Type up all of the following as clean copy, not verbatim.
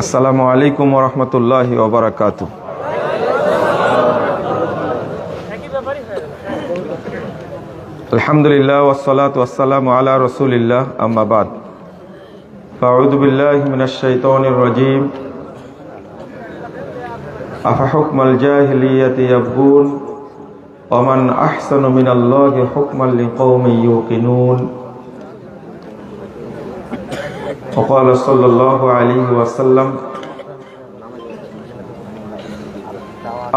আসসালামু আলাইকুম ওয়া রাহমাতুল্লাহি ওয়া বারাকাতুহু। আলহামদুলিল্লাহ ওয়াসসালাতু ওয়াসসালামু আলা রাসূলিল্লাহ, আম্মা বাদ। আউযু বিল্লাহি মিনাশ শাইতানির রাজীম। আফা হুকমাল জাহিলিয়াতি ইয়াবগুন ওয়া মান আহসানু মিনাল্লাহি হুকমান লিকাওমিন ইউকিনুন। وقال صلى الله عليه وسلم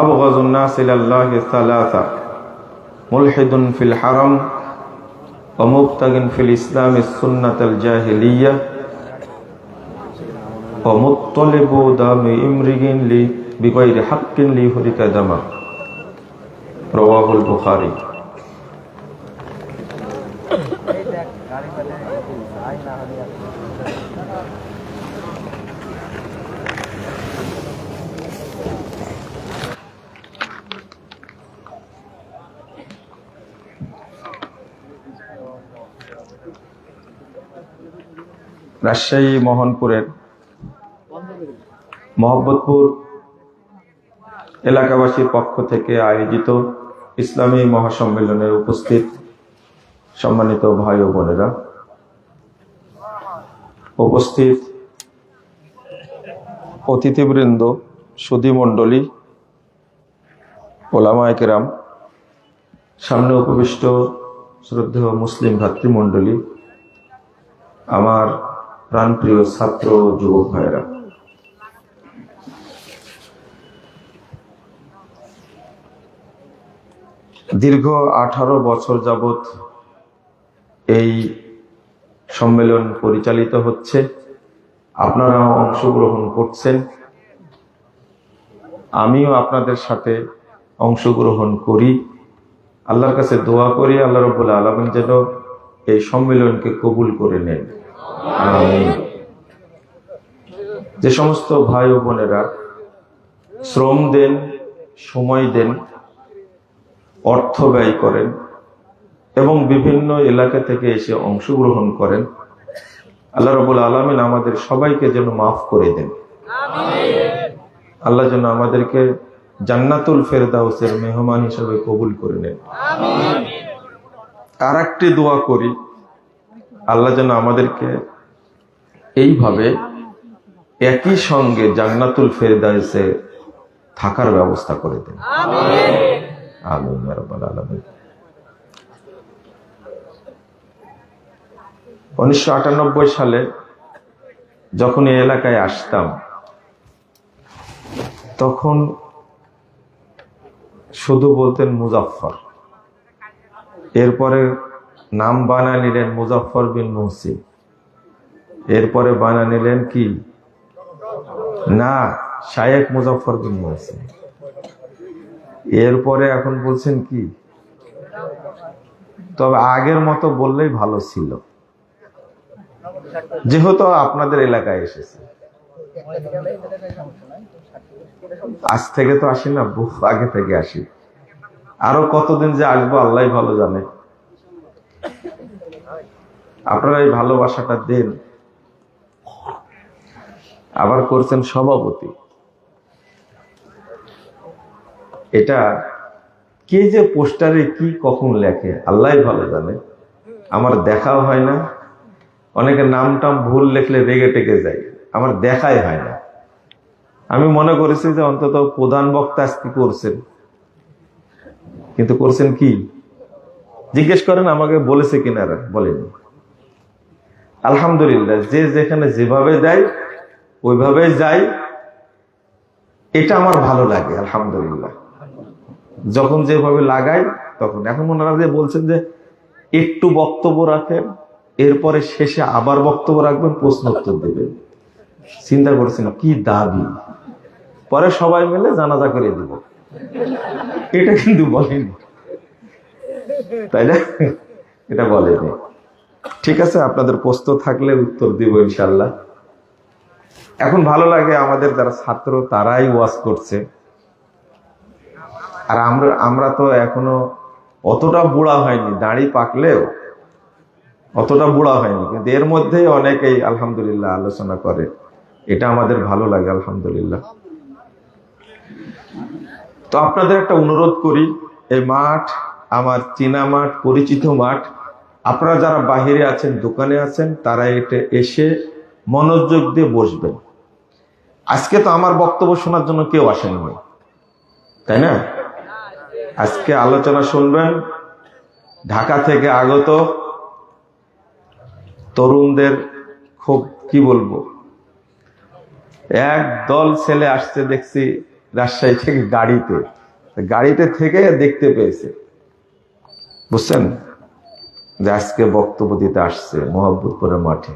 أبغض الناس إلى الله ثلاثة: ملحد في الحرم، ومبتغ في الإسلام السنة الجاهلية، ومطلب دم امرئ بغير حق ليهلك دمه। رواه البخاري। রাজশাহী মোহনপুরের মহব্বতপুর এলাকাবাসীর পক্ষ থেকে আয়োজিত ইসলামী মহাসম্মেলনে উপস্থিত সম্মানিত ভাই ও বোনেরা, উপস্থিত অতিথিবৃন্দ, সুধী মণ্ডলী, ওলামায়ে কেরাম, সামনে উপবিষ্ট শ্রদ্ধেয় মুসলিম ভাতৃমণ্ডলী, আমার প্রাণপ্রিয় ছাত্র ও যুবক ভাইয়েরা, দীর্ঘ 18 বছর যাবৎ এই সম্মেলন পরিচালিত হচ্ছে। আপনারাও অংশগ্রহণ করছেন, আমিও আপনাদের সাথে অংশগ্রহণ করি। আল্লাহর কাছে দোয়া করি আল্লাহ রাব্বুল আলামিন যেন এই সম্মেলনকে কবুল করে নেন, আমিন। যে সমস্ত ভাই ও বোনেরা শ্রম দেন, সময় দেন, অর্থ ব্যয় করেন এবং বিভিন্ন এলাকা থেকে এসে অংশগ্রহণ করেন, আল্লাহ রাব্বুল আলামিন আমাদের সবাইকে যেন মাফ করে দেন, আল্লাহ যেন আমাদেরকে জান্নাতুল ফেরদাউসের মেহমান হিসেবে কবুল করে নেন। আর একটি দোয়া করি, আল্লাহ যেন আমাদেরকে এইভাবে একই সঙ্গে জান্নাতুল ফেরদাউসে থাকার ব্যবস্থা করে দেন, আমিন ইয়া রাব্বাল আলামিন। 1998 সালে যখন এই এলাকায় আসতাম, তখন শুধু বলতেন মুজাফফর, এরপরে নাম বানায় নিলেন মুজাফফর বিন মুহসিন, এরপরে বানায় নিলেন কি না শায়েখ মুজাফফর বিন মুহসিন, এরপরে এখন বলছেন কি। তবে আগের মতো বললেই ভালো ছিল, যেহেতু আপনাদের এলাকায় এসেছে। আজ থেকে তো আসি না, বহু আগে থেকে আসি, আরো কতদিন যে আসবো আল্লাহ ভালো জানে। আপনারা এই ভালোবাসাটা দেন। আবার করছেন সভাপতি, এটা কে যে পোস্টারে কি কখন লেখে আল্লাহ ভালো জানে, আমার দেখাও হয় না। অনেকে নাম টাম ভুল লেখলে রেগে টেগে যায়, আমার দেখাই হয় না। আমি মনে করেছি যে অন্তত প্রধান বক্তা আজকে করছেন, কিন্তু করছেন কি জিজ্ঞেস করেন আমাকে বলেছে কিনা, বলেনি। আলহামদুলিল্লাহ, যে যেখানে যেভাবে দেয় ওইভাবে যাই, এটা আমার ভালো লাগে। আলহামদুলিল্লাহ, যখন যেভাবে লাগাই তখন। এখন ওনারা যে বলছেন যে একটু বক্তব্য রাখেন, এরপরে শেষে আবার বক্তব্য রাখবেন, প্রশ্ন উত্তর দেবেন। চিন্তা করছেন কি দাবি, পরে সবাই মিলে জানাজা করে দিব, এটা কিন্তু বলেনি, তাই না? এটা বলেনি। ঠিক আছে, আপনাদের প্রশ্ন থাকলে উত্তর দিব ইনশাল্লাহ। এখন ভালো লাগে, আমাদের যারা ছাত্র তারাই ওয়াজ করছে, আর আমরা তো এখনো অতটা বুড়া হয়নি, দাড়ি পাকলেও অতটা বুড়া হয়নি, কিন্তু এর মধ্যেই অনেকেই আলহামদুলিল্লাহ আলোচনা করে, এটা আমাদের ভালো লাগে আলহামদুলিল্লাহ। তো আপনাদের একটা অনুরোধ করি, এই মাঠ আমার চেনা মাঠ, পরিচিত মাঠ। আপনারা যারা বাহিরে আছেন, দোকানে আছেন, তারা এটা এসে মনোযোগ দিয়ে বসবেন। আজকে তো আমার বক্তব্য শোনার জন্য কেউ আসেননি, তাই না? আজকে আলোচনা শুনবেন ঢাকা থেকে আগত তরুণদের, খুব কি বলবো, এক দল ছেলে আসছে দেখছি রাজশাহী থেকে গাড়িতে থেকে দেখতে পেয়েছে, বুঝছেন, যে আজকে বক্তব্য দিতে আসছে মোহাম্মদপুরের মাঠে।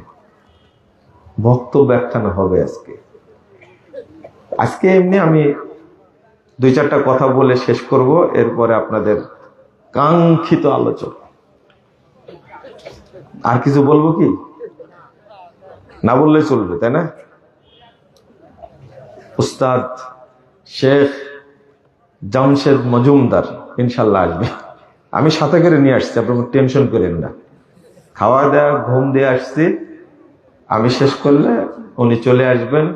বক্তব্য একখানা হবে আজকে এমনি আমি 2-4টা কথা বলে শেষ করব, এরপরে আপনাদের কাঙ্ক্ষিত আলোচনা। আর কিছু বলবো কি? না বললে চলবে, তাই না? উস্তাদ শেখ জামশেদ মজুমদার ইনশাল্লাহ আসবে, আমি সাথে করে নিয়ে আসছি, আপনার টেনশন করেন না। খাওয়া দাওয়া ঘুম দিয়ে আসছি, আমি শেষ করলে উনি চলে আসবেন।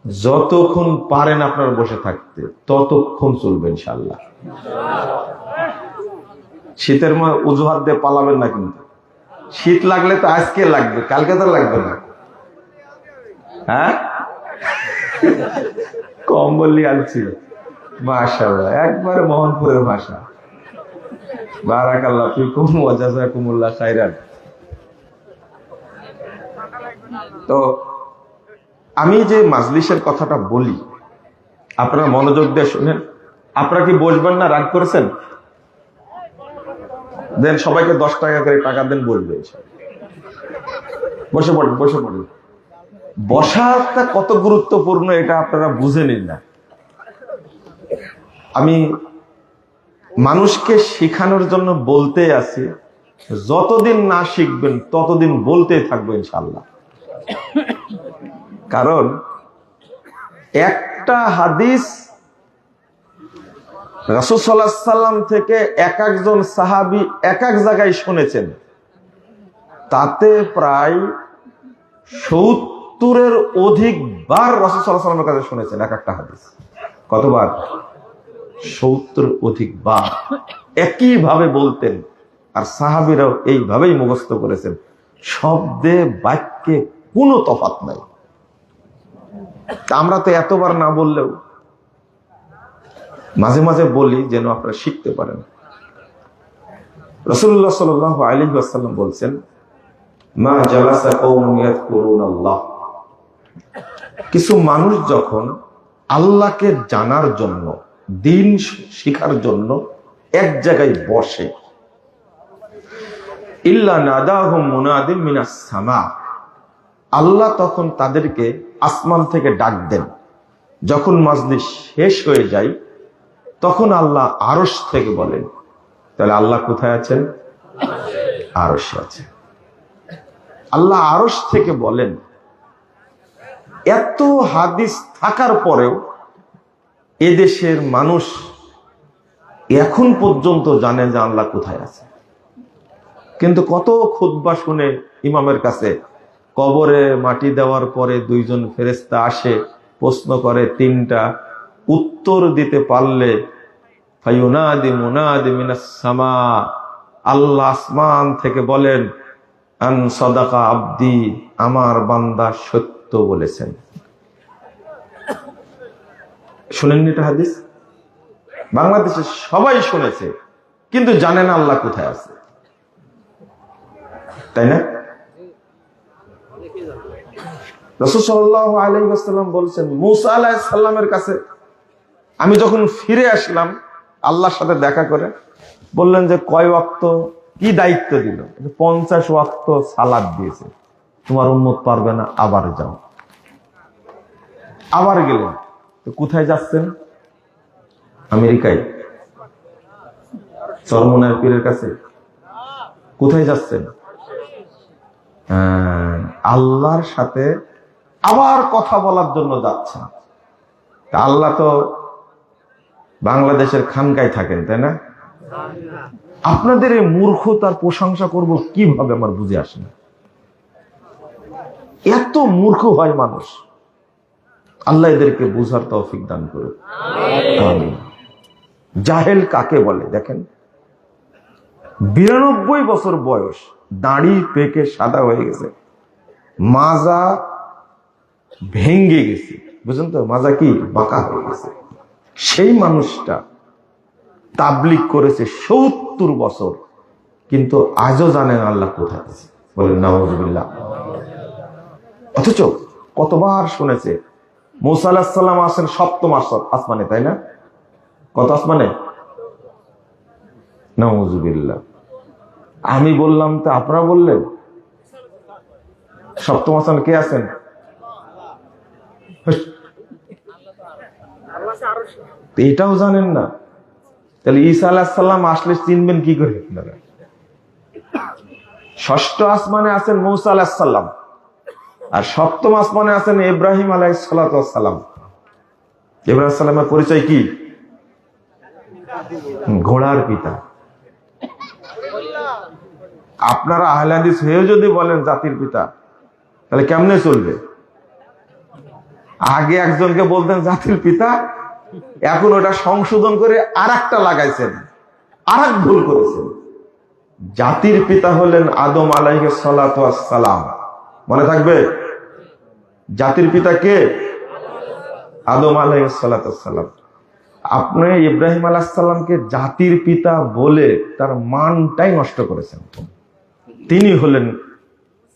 যতক্ষণ পারেন আপনার বসে থাকতে, ততক্ষণ চলবে ইনশাল্লাহ। শীতের অজুহাত দিয়ে পালাবেন না, কিন্তু শীত লাগলে তো আজকে লাগবে, কালকে তো লাগবে না। হ্যাঁ, কম্বল আনছি, মাশাআল্লাহ, একবারে মোহনপুরের ভাষা। বারাকাল্লাহ ফিকুম ওয়া জাযাকুমুল্লাহ খাইরান। তো আমি যে মাজলিসের কথাটা বলি, আপনারা মনোযোগ দিয়ে শুনেন। আপনারা কি বসবেন না? রাগ করেছেন? দেন সবাইকে 10 টাকা করে টাকা দেন, বসবে। বসে পড়েন। বসাটা কত গুরুত্বপূর্ণ এটা আপনারা বুঝে নিন না। আমি মানুষকে শেখানোর জন্য বলতে আছি, যতদিন না শিখবেন ততদিন বলতে থাকবো ইনশাআল্লাহ। কারণ একটা হাদিস রাসূল সাল্লাল্লাহু আলাইহি ওয়াসাল্লাম থেকে এক একজন সাহাবী এক এক জায়গায় শুনেছেন, তাতে প্রায় 70-এর অধিক বার রাসূল সাল্লাল্লাহু আলাইহি ওয়াসাল্লামের কাছে শুনেছেন এক একটা হাদিস। কতবার? 70 অধিক বার একই ভাবে বলতেন, আর সাহাবীরাও এইভাবেই মুখস্থ করেছেন। শব্দে বাক্যে কোনো তফাৎ নাই। আমরা তো এতবার না বললেও মাঝে মাঝে বলি, যেন আপনারা শিখতে পারেন। রাসূলুল্লাহ সাল্লাল্লাহু আলাইহি ওয়াসাল্লাম বলছেন, মা জালাসা কওমুন ইয়াযকুরুনাল্লাহ, কিছু মানুষ যখন আল্লাহকে জানার জন্য, দ্বীন শিখার জন্য এক জায়গায় বসে, ইল্লা নাদাহুম মুনাদিম মিনাস সামা, আল্লাহ তখন তাদেরকে আসমান থেকে ডাক দেন। যখন মাজলিস শেষ হয়ে যায়, তখন আল্লাহ আরশ থেকে বলেন। তাহলে আল্লাহ কোথায় আছেন? আরশে আছেন। আল্লাহ আরশ থেকে বলেন। এত হাদিস থাকার পরেও এদেশের মানুষ এখন পর্যন্ত জানে যে আল্লাহ কোথায় আছে। কিন্তু কত খুতবা শুনে ইমামের কাছে, কবরে মাটি দেওয়ার পরে 2জন ফেরেশতা আসে, প্রশ্ন করে 3টা, উত্তর দিতে পারলে ফায়ুনাদি মুনাদি মিনাস সামা, আল্লাহ আসমান থেকে বলেন, আন সাদাকা আব্দি, আমার বান্দা সত্য বলেছেন। শুনেননি এটা হাদিস? বাংলাদেশে সবাই শুনেছে, কিন্তু জানে না আল্লাহ কোথায় আছে, তাই না? রাসূল সাল্লাল্লাহু আলাইহি ওয়াসাল্লাম বলেছেন, মুসা আলাইহিস সালামের কাছে আমি যখন ফিরে আসলাম আল্লাহর সাথে দেখা করে, বললেন যে কয় ওয়াক্ত কি দায়িত্ব দিল? 50 ওয়াক্ত সালাত দিয়েছে, তোমার উম্মত পারবে না, আবার যাও। আবার গেলেন। তো কোথায় যাচ্ছেন? আমেরিকায়, চরমনার পীরের কাছে। কোথায় যাচ্ছেন? আল্লাহর সাথে আবার কথা বলার জন্য যাচ্ছেন। আল্লাহ তো বাংলাদেশের খানকায় থাকেন, তাই না? আপনাদের এই মূর্খতার প্রশংসা করব কিভাবে আমার বুঝে আসে না। এত মূর্খ হয় মানুষ, আল্লাহ এদেরকে বুঝার তৌফিক দান করে। আমিন। জাহেল কাকে বলে দেখেন, 92 বছর বয়স, দাড়ি পেকে সাদা হয়ে গেছে, মাজা ভেঙ্গে গেছে, বুঝলেন তো, মাজা কি বাঁকা হয়ে গেছে, সেই মানুষটা তাবলিগ করেছে 70 বছর, কিন্তু আজও জানেন আল্লাহ কোথায় আছে, বলেন নাউজুবিল্লাহ। অথচ কতবার শুনেছে মুসা আলাইহিস সালাম আসেন 7ম আসমানে, তাই না? কত আসমানে? নাউজুবিল্লাহ। আমি বললাম তো আপনারা বললেন 7ম আসমানে কে আছেন? এটাও জানেন না, তাহলে ঈসা আলাইহিস সালাম আসলে চিনবেন কি করে আপনারা? 6ষ্ঠ আসমানে আছেন মুসা আলাইহিস সালাম, আর 7ম আসমানে আছেন ইব্রাহিম আলাইহিস সালাম। ইব্রাহিম সালামের পরিচয় কি? ঘোড়ার পিতা। আপনারা আহলে হাদিস হয়েও যদি বলেন জাতির পিতা, তাহলে কেমনে চলবে? আগে একজনকে বলতেন জাতির পিতা, এখন ওটা সংশোধন করে আরেকটা লাগাইছেন, আরেক ভুল করেছেন। জাতির পিতা হলেন আদম আলাইহিস সালাতু ওয়াস সালাম, মনে থাকবে? জাতির পিতা কে? আদম আলাইহিস সালাতু ওয়াস সালাম। আপনি ইব্রাহিম আলাইহিস সালামকে জাতির পিতা বলে তার মানটাই নষ্ট করেছেন। তিনি হলেন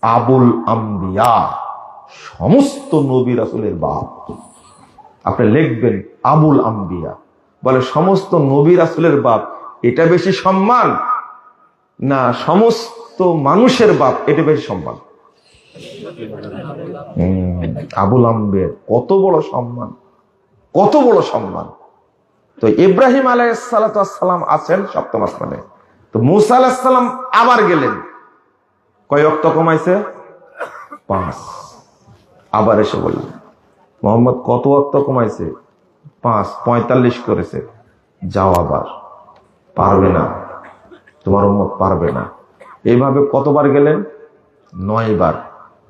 আবুল আম্বিয়া, সমস্ত নবী রাসূলের বাপ। আপনি লিখবেন আবুল আম্বিয়া, বলে সমস্ত নবী রাসূলের বাপ, এটা বেশি সম্মান না সমস্ত মানুষের বাপ এটা বেশি সম্মান? আবুল আম্বিয়া কত বড় সম্মান, কত বড় সম্মান। তো ইব্রাহিম আলাইহিস সালাতু ওয়াস সালাম আছেন 7ম আসমানে, তো মুসা আলাইহিস সালাম আবার গেলেন, কয় ওয়াক্ত কমাইছে? 5। আবার এসে বললেন মোহাম্মদ কত ওয়াক্ত কমাইছে? 5, 45 করেছে, যাও আবার, পারবে না, তোমার উম্মত পারবে না। এইভাবে কতবার গেলেন? 9 বার।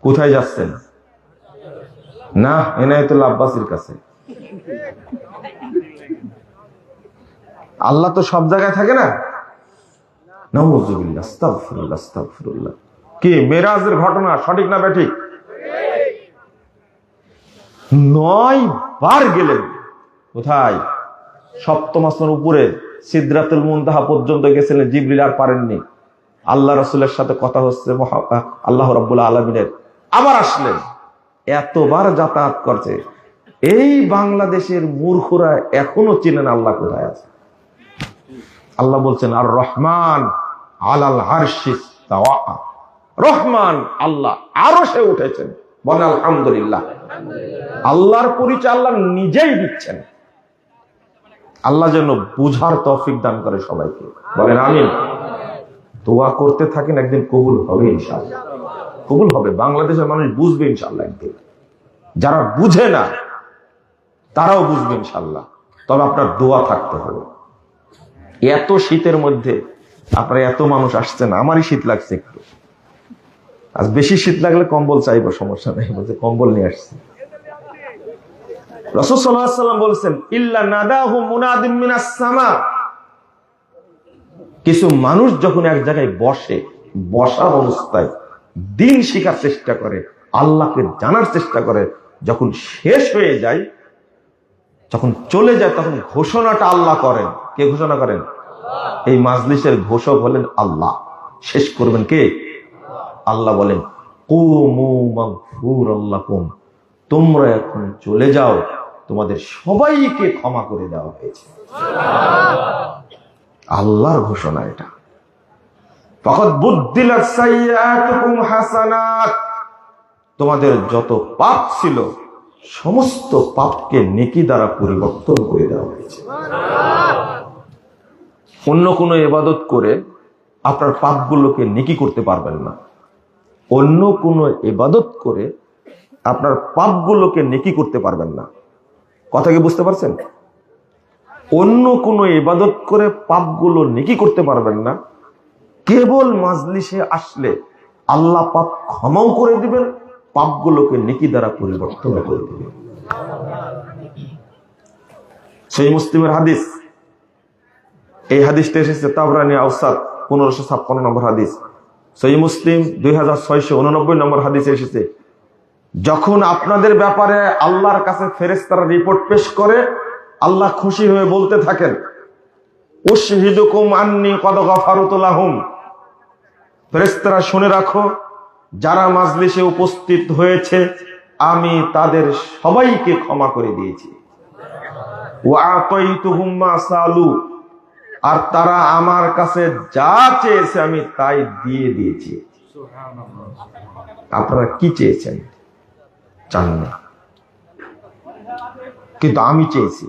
কোথায় যাচ্ছেন? না, ইনায়েতুল্লাহ আব্বাসীর কাছে। আল্লাহ তো সব জায়গায় থাকে না। নাউযুবিল্লাহ, আস্তাগফিরুল্লাহ, আস্তাগফিরুল্লাহ। কি মেরাজের ঘটনা সঠিক না বেঠিক? 9 বার গেলেন। কোথায়? 7ম আসমানের উপরে সিদরাতুল মুনতাহা পর্যন্ত গেছিলেন, জিবরিল আর পারেননি। আল্লাহ রাসূলের সাথে কথা হচ্ছে আল্লাহ রাব্বুল আলামিনের, আবার আসলেন। এতবার যাতায়াত করছে, এই বাংলাদেশের মূর্খরা এখনো চিনেন আল্লাহ কোথায় আছে। আল্লাহ বলছেন আর রহমান আলাল আরশিস তাওয়া, রহমান আল্লাহ আরশে উঠেছেন, বলেন আলহামদুলিল্লাহ। আল্লাহর পরিচয় আল্লাহ নিজেই দিচ্ছেন। আল্লাহ যেন বুঝার তৌফিক দান করে সবাইকে, বলেন আমিন। দোয়া করতে থাকেন, একদিন কবুল হবে ইনশাআল্লাহ, কবুল হবে। বাংলাদেশের মানুষ বুঝবে ইনশাআল্লাহ একদিন, যারা বুঝে না তারাও বুঝবে ইনশাআল্লাহ। তবে আপনার দোয়া থাকতে হবে। এত শীতের মধ্যে আপনারা এত মানুষ আসছেন, আমারই শীত লাগছে একটু। আজ বেশি শীত লাগলে কম্বল চাইবো, সমস্যা নেই, বলছে কম্বল নিয়ে আসছি। রাসূল সাল্লাল্লাহু আলাইহি ওয়াসাল্লাম বলেছেন ইল্লা নাদাহু মুনাদিম মিনাস সামা, কিছু মানুষ যখন এক জায়গায় বসে, বসা অবস্থায় দিন শিখার চেষ্টা করে, আল্লাহকে জানার চেষ্টা করে, যখন শেষ হয়ে যায়, যখন চলে যায়, তখন ঘোষণাটা আল্লাহ করেন। কে ঘোষণা করেন? এই মাজলিসের ঘোষক হলেন আল্লাহ। শেষ করবেন কে? আল্লাহ বলেন কুমু মাগফুরাল লাকুম, তোমরা এখন চলে যাও, তোমাদের সবাইকে ক্ষমা করে দেওয়া হয়েছে। আল্লাহর ঘোষণা এটা। ফাকাদ বুদ্দিলাত সাইয়্যাতুকুম হাসানাত, তোমাদের যত পাপ ছিল সমস্ত পাপকে নেকি দ্বারা পরিবর্তন করে দেওয়া হয়েছে। অন্য কোনো ইবাদত করে আপনার পাপগুলোকে নেকি করতে পারবেন না। অন্য কোনো ইবাদত করে আপনার পাপগুলোকে নেকি করতে পারবেন না। কথা কি বুঝতে পারছেন? অন্য কোনো ইবাদত করে পাপগুলো নেকি করতে পারবেন না। কেবল মাজলিসে আসলে আল্লাহ পাপ ক্ষমাও করে দিবেন, পাপগুলোকে নেকি দ্বারা পরিবর্তন করে দিবেন। সেই মুসলিমের হাদিস, এই হাদিসটা এসেছে তাবরানী আওসাত 1556 নম্বর হাদিস, সহিহ মুসলিম 2689 নম্বর হাদিসে এসেছে, যখন আপনাদের ব্যাপারে আল্লাহর কাছে ফেরেশতারা রিপোর্ট পেশ করে, আল্লাহ খুশি হয়ে বলতে থাকেন, উশহিদুকুম আন্নী কদ গফারতু লাহুম, ফেরেশতারা শুনে রাখো, যারা মাজলিসে উপস্থিত হয়েছে আমি তাদের সবাইকে ক্ষমা করে দিয়েছি। ওয়া আতাইতুহুম মা সালু, আর তারা আমার কাছে যা চেয়েছে আমি তাই দিয়ে দিয়েছি। আপনারা কি চেয়েছেন? চান না, কিন্তু আমি চেয়েছি।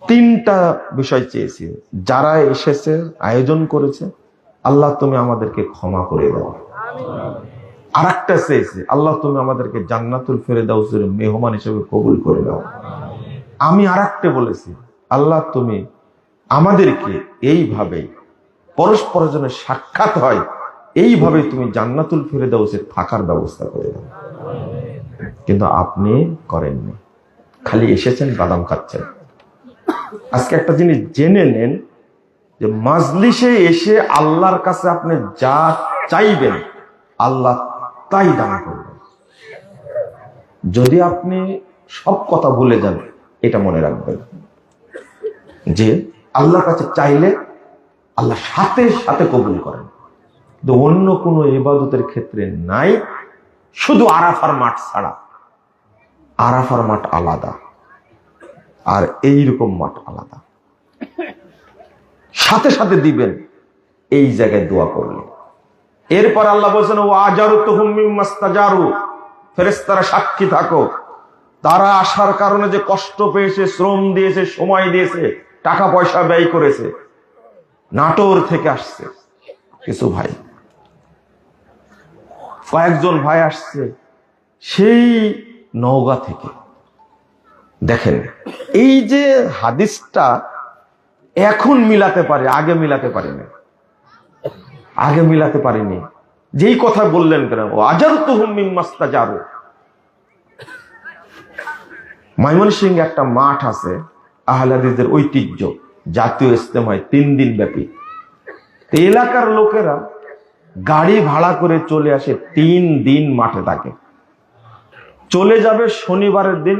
3টা বিষয় চেয়েছি। যারা এসেছে, আয়োজন করেছে, আল্লাহ তুমি আমাদেরকে ক্ষমা করে দাও। আর একটা চেয়েছি, আল্লাহ তুমি আমাদেরকে জান্নাতুল ফেরদাউসের মেহমান হিসেবে কবুল করে দাও। আমি আর একটা বলেছি, আল্লাহ তুমি আমাদেরকে এইভাবে পরস্পরের জন্য সাক্ষাৎ হয়, এইভাবে তুমি জান্নাতুল ফেরদাউসে থাকার ব্যবস্থা করে দাও। কিন্তু আপনি করেননি, খালি এসেছেন, বাদাম খাচ্ছেন। আজকে একটা জিনিস জেনে নেন যে মাজলিসে এসে আল্লাহর কাছে আপনি যা চাইবেন আল্লাহ তাই দান করবেন। যদি আপনি সব কথা ভুলে যান, এটা মনে রাখবেন যে আল্লাহর কাছে চাইলে আল্লাহ সাথে সাথে কবুল করেন। কিন্তু অন্য কোনো ইবাদতের ক্ষেত্রে নাই, শুধু আরাফার মাঠ ছাড়া। আরাফার মাঠ আলাদা, আর এইরকম মাঠ আলাদা। সাথে সাথে দিবেন এই জায়গায় দোয়া করলেন। এরপর আল্লাহ বলছেন, ও আজারুতুহুম মিম্মাস্তাজারু, ফেরেশতারা সাক্ষী থাকো, তারা আসার কারণে যে কষ্ট পেয়েছে, শ্রম দিয়েছে, সময় দিয়েছে, টাকা পয়সা ব্যয় করেছে। নাটোর থেকে আসছে কিছু ভাই, কয়েকজন ভাই আসছে সেই নওগাঁ থেকে। দেখেন, এই যে হাদিসটা এখন মিলাতে পারে, আগে মিলাতে পারিনি। আগে মিলাতে পারিনি। যেই কথা বললেন কেন, ও আজারতুহুম মিম্মাস্তাজারু। ময়মনসিংহে একটা মাঠ আছে, আহলে হাদিসদের ঐতিহ্য, জাতীয় ইজতেমা হয় 3 দিন ব্যাপী। এলাকার লোকেরা গাড়ি ভাড়া করে চলে আসে, 3 দিন মাঠে থাকে। চলে যাবে শনিবারের দিন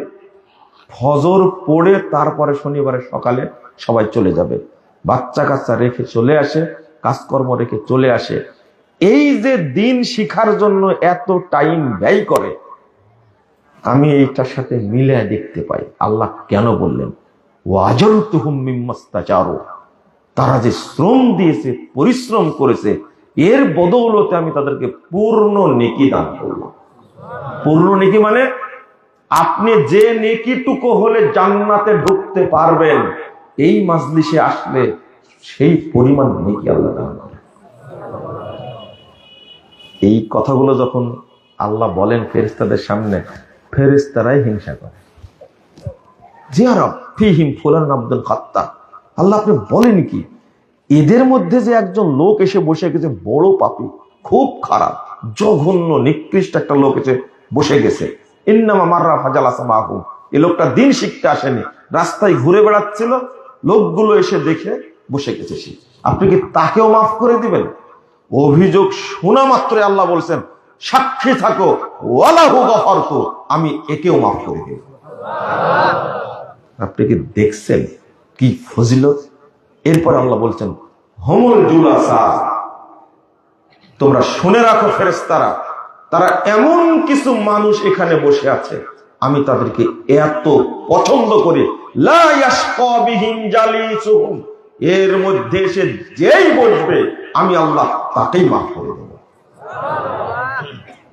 ফজর পড়ে, তারপরে শনিবারের সকালে সবাই চলে যাবে। বাচ্চা কাচ্চা রেখে চলে আসে, কাজকর্ম রেখে চলে আসে। এই যে দিন শিখার জন্য এত টাইম ব্যয় করে, আমি এইটার সাথে মিলে দেখতে পাই আল্লাহ কেন বললেন ওয়াজরতুহুম মিম্মাস্তাজারু। তারা যে শ্রম দিয়েছে, পরিশ্রম করেছে, এর বদৌলতে আমি তাদেরকে পূর্ণ নেকি দান করব। পূর্ণ নেকি মানে আপনি যে নেকিটুকু হলে জান্নাতে ঢুকতে পারবেন, এই মাজলিসে আসলে সেই পরিমাণ নেকি আল্লাহ দান করেন। এই কথাগুলো যখন আল্লাহ বলেন ফেরেশতাদের সামনে, ফেরেশতারাই হিংসা করে। জিয়া রব ফিহিম ফুলান আব্দুল খাত্তার, আল্লাহ আপনি বলেন কি, এদের মধ্যে যে একজন লোক এসে বসে গেছে, বড় পাপী, খুব খারাপ, জঘন্য, নিকৃষ্ট একটা লোক এসে বসে গেছে। ইন্নামা মাররা ফাজালাসা মাহুম, এই লোকটা দিন শিখতে আসেনি, রাস্তায় ঘুরে বেড়াচ্ছিল, লোকগুলো এসে দেখে বসে গেছে সে। আপনি কি তাকেও মাফ করে দিবেন? অভিযোগ শোনা মাত্র আল্লাহ বলছেন, সাক্ষী থাকো, ওয়ালাহু গফারতু, আমি একেও মাফ করে দেব। আপনি কি দেখছেন কি ফজিলত? এরপর আল্লাহ বলছেন, হুমুল জুলাসা, তোমরা শুনে রাখো ফেরেশতারা, তারা এমন কিছু মানুষ এখানে বসে আছে, আমি তাদেরকে এত পছন্দ করি, লা ইয়াশকা বিহিম জালিসুহুম, এর মধ্যে এসে যেই বসবে আমি আল্লাহ তাকেই মাফ করে দেব।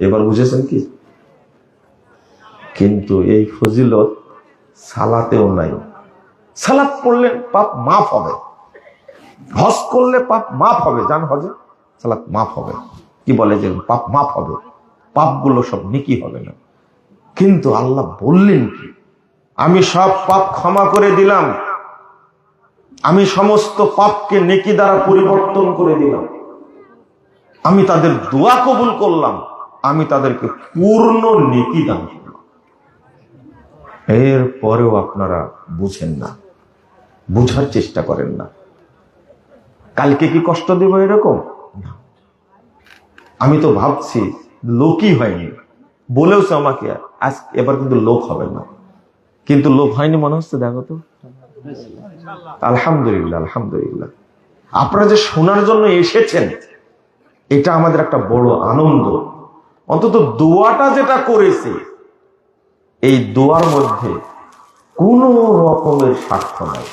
এবার বুঝেছেন কি? কিন্তু এই ফজিলত সালাতেও নাই। সালাত পড়লে পাপ মাফ হবে, হজ করলে পাপ মাফ হবে, জান হজে সালাত মাফ হবে, কি বলে যে পাপ মাফ হবে, পাপগুলো সব নেকি হবে না। কিন্তু আল্লাহ বললেন কি, আমি সব পাপ ক্ষমা করে দিলাম, আমি সমস্ত পাপকে নেকি দ্বারা পরিবর্তন করে দিলাম, আমি তাদের দোয়া কবুল করলাম, আমি তাদেরকে পূর্ণ নেকি দান করলাম। এর পরেও আপনারা বুঝেন না, বুঝার চেষ্টা করেন না। কালকে কি কষ্ট দেব এরকম না। আমি তো ভাবছি লোকই হয়নি, বলেওছে আমাকে আজ এবার কিন্তু লোক হবে না, কিন্তু লোক হয়নি মনে হচ্ছে। দেখো তো, আলহামদুলিল্লাহ আলহামদুলিল্লাহ। আপনারা যে শোনার জন্য এসেছেন এটা আমাদের একটা বড় আনন্দ। অন্তত দোয়াটা যেটা করেছে এই দোয়ার মধ্যে কোন রকমের স্বার্থ নাই।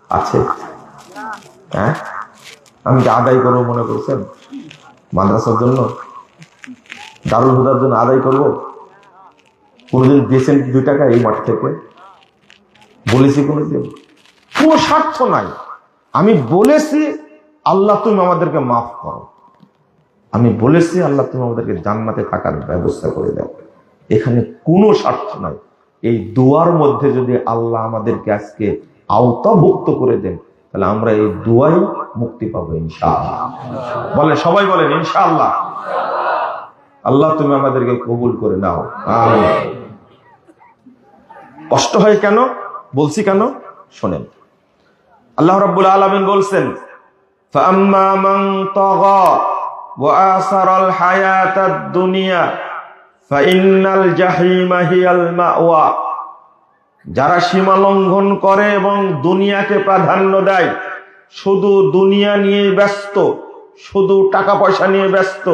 আছে? হ্যাঁ, আমি কি আদায় করবো মনে করছেন? মাদ্রাসার জন্য, দারুল হুদার জন্য আদায় করবো? কোনদিন দিয়েছেন 2 টাকা এই মাঠ থেকে? বলেছি কোনদিন? কোনো স্বার্থ নাই। আমি বলেছি আল্লাহ তুমি আমাদেরকে মাফ করো, আমি বলেছি আল্লাহ তুমি আমাদেরকে জান্নাতে থাকার ব্যবস্থা করে দাও। এখানে কোনো স্বার্থ নাই। এই দোয়ার মধ্যে যদি আল্লাহ আমাদেরকে আজকে আওতাভুক্ত করে দেন তাহলে আমরা এই দোয়াই মুক্তি পাবো ইনশাআল্লাহ। বলে সবাই বলেন ইনশাআল্লাহ। আল্লাহ তুমি আমাদেরকে কবুল করে নাও, আমিন। কষ্ট হয় কেন বলছি, কেন শোনেন। আল্লাহ রাব্বুল আলামিন বলছেন, ফাআম্মা মান তাগা ওয়া আসারাল হায়াতাদ দুনিয়া ফাইন্নাল জাহিমা হিয়াল মাওয়া। যারা সীমা লঙ্ঘন করে এবং দুনিয়াকে প্রাধান্য দেয়, শুধু দুনিয়া নিয়ে ব্যস্ত, শুধু টাকা পয়সা নিয়ে ব্যস্ত,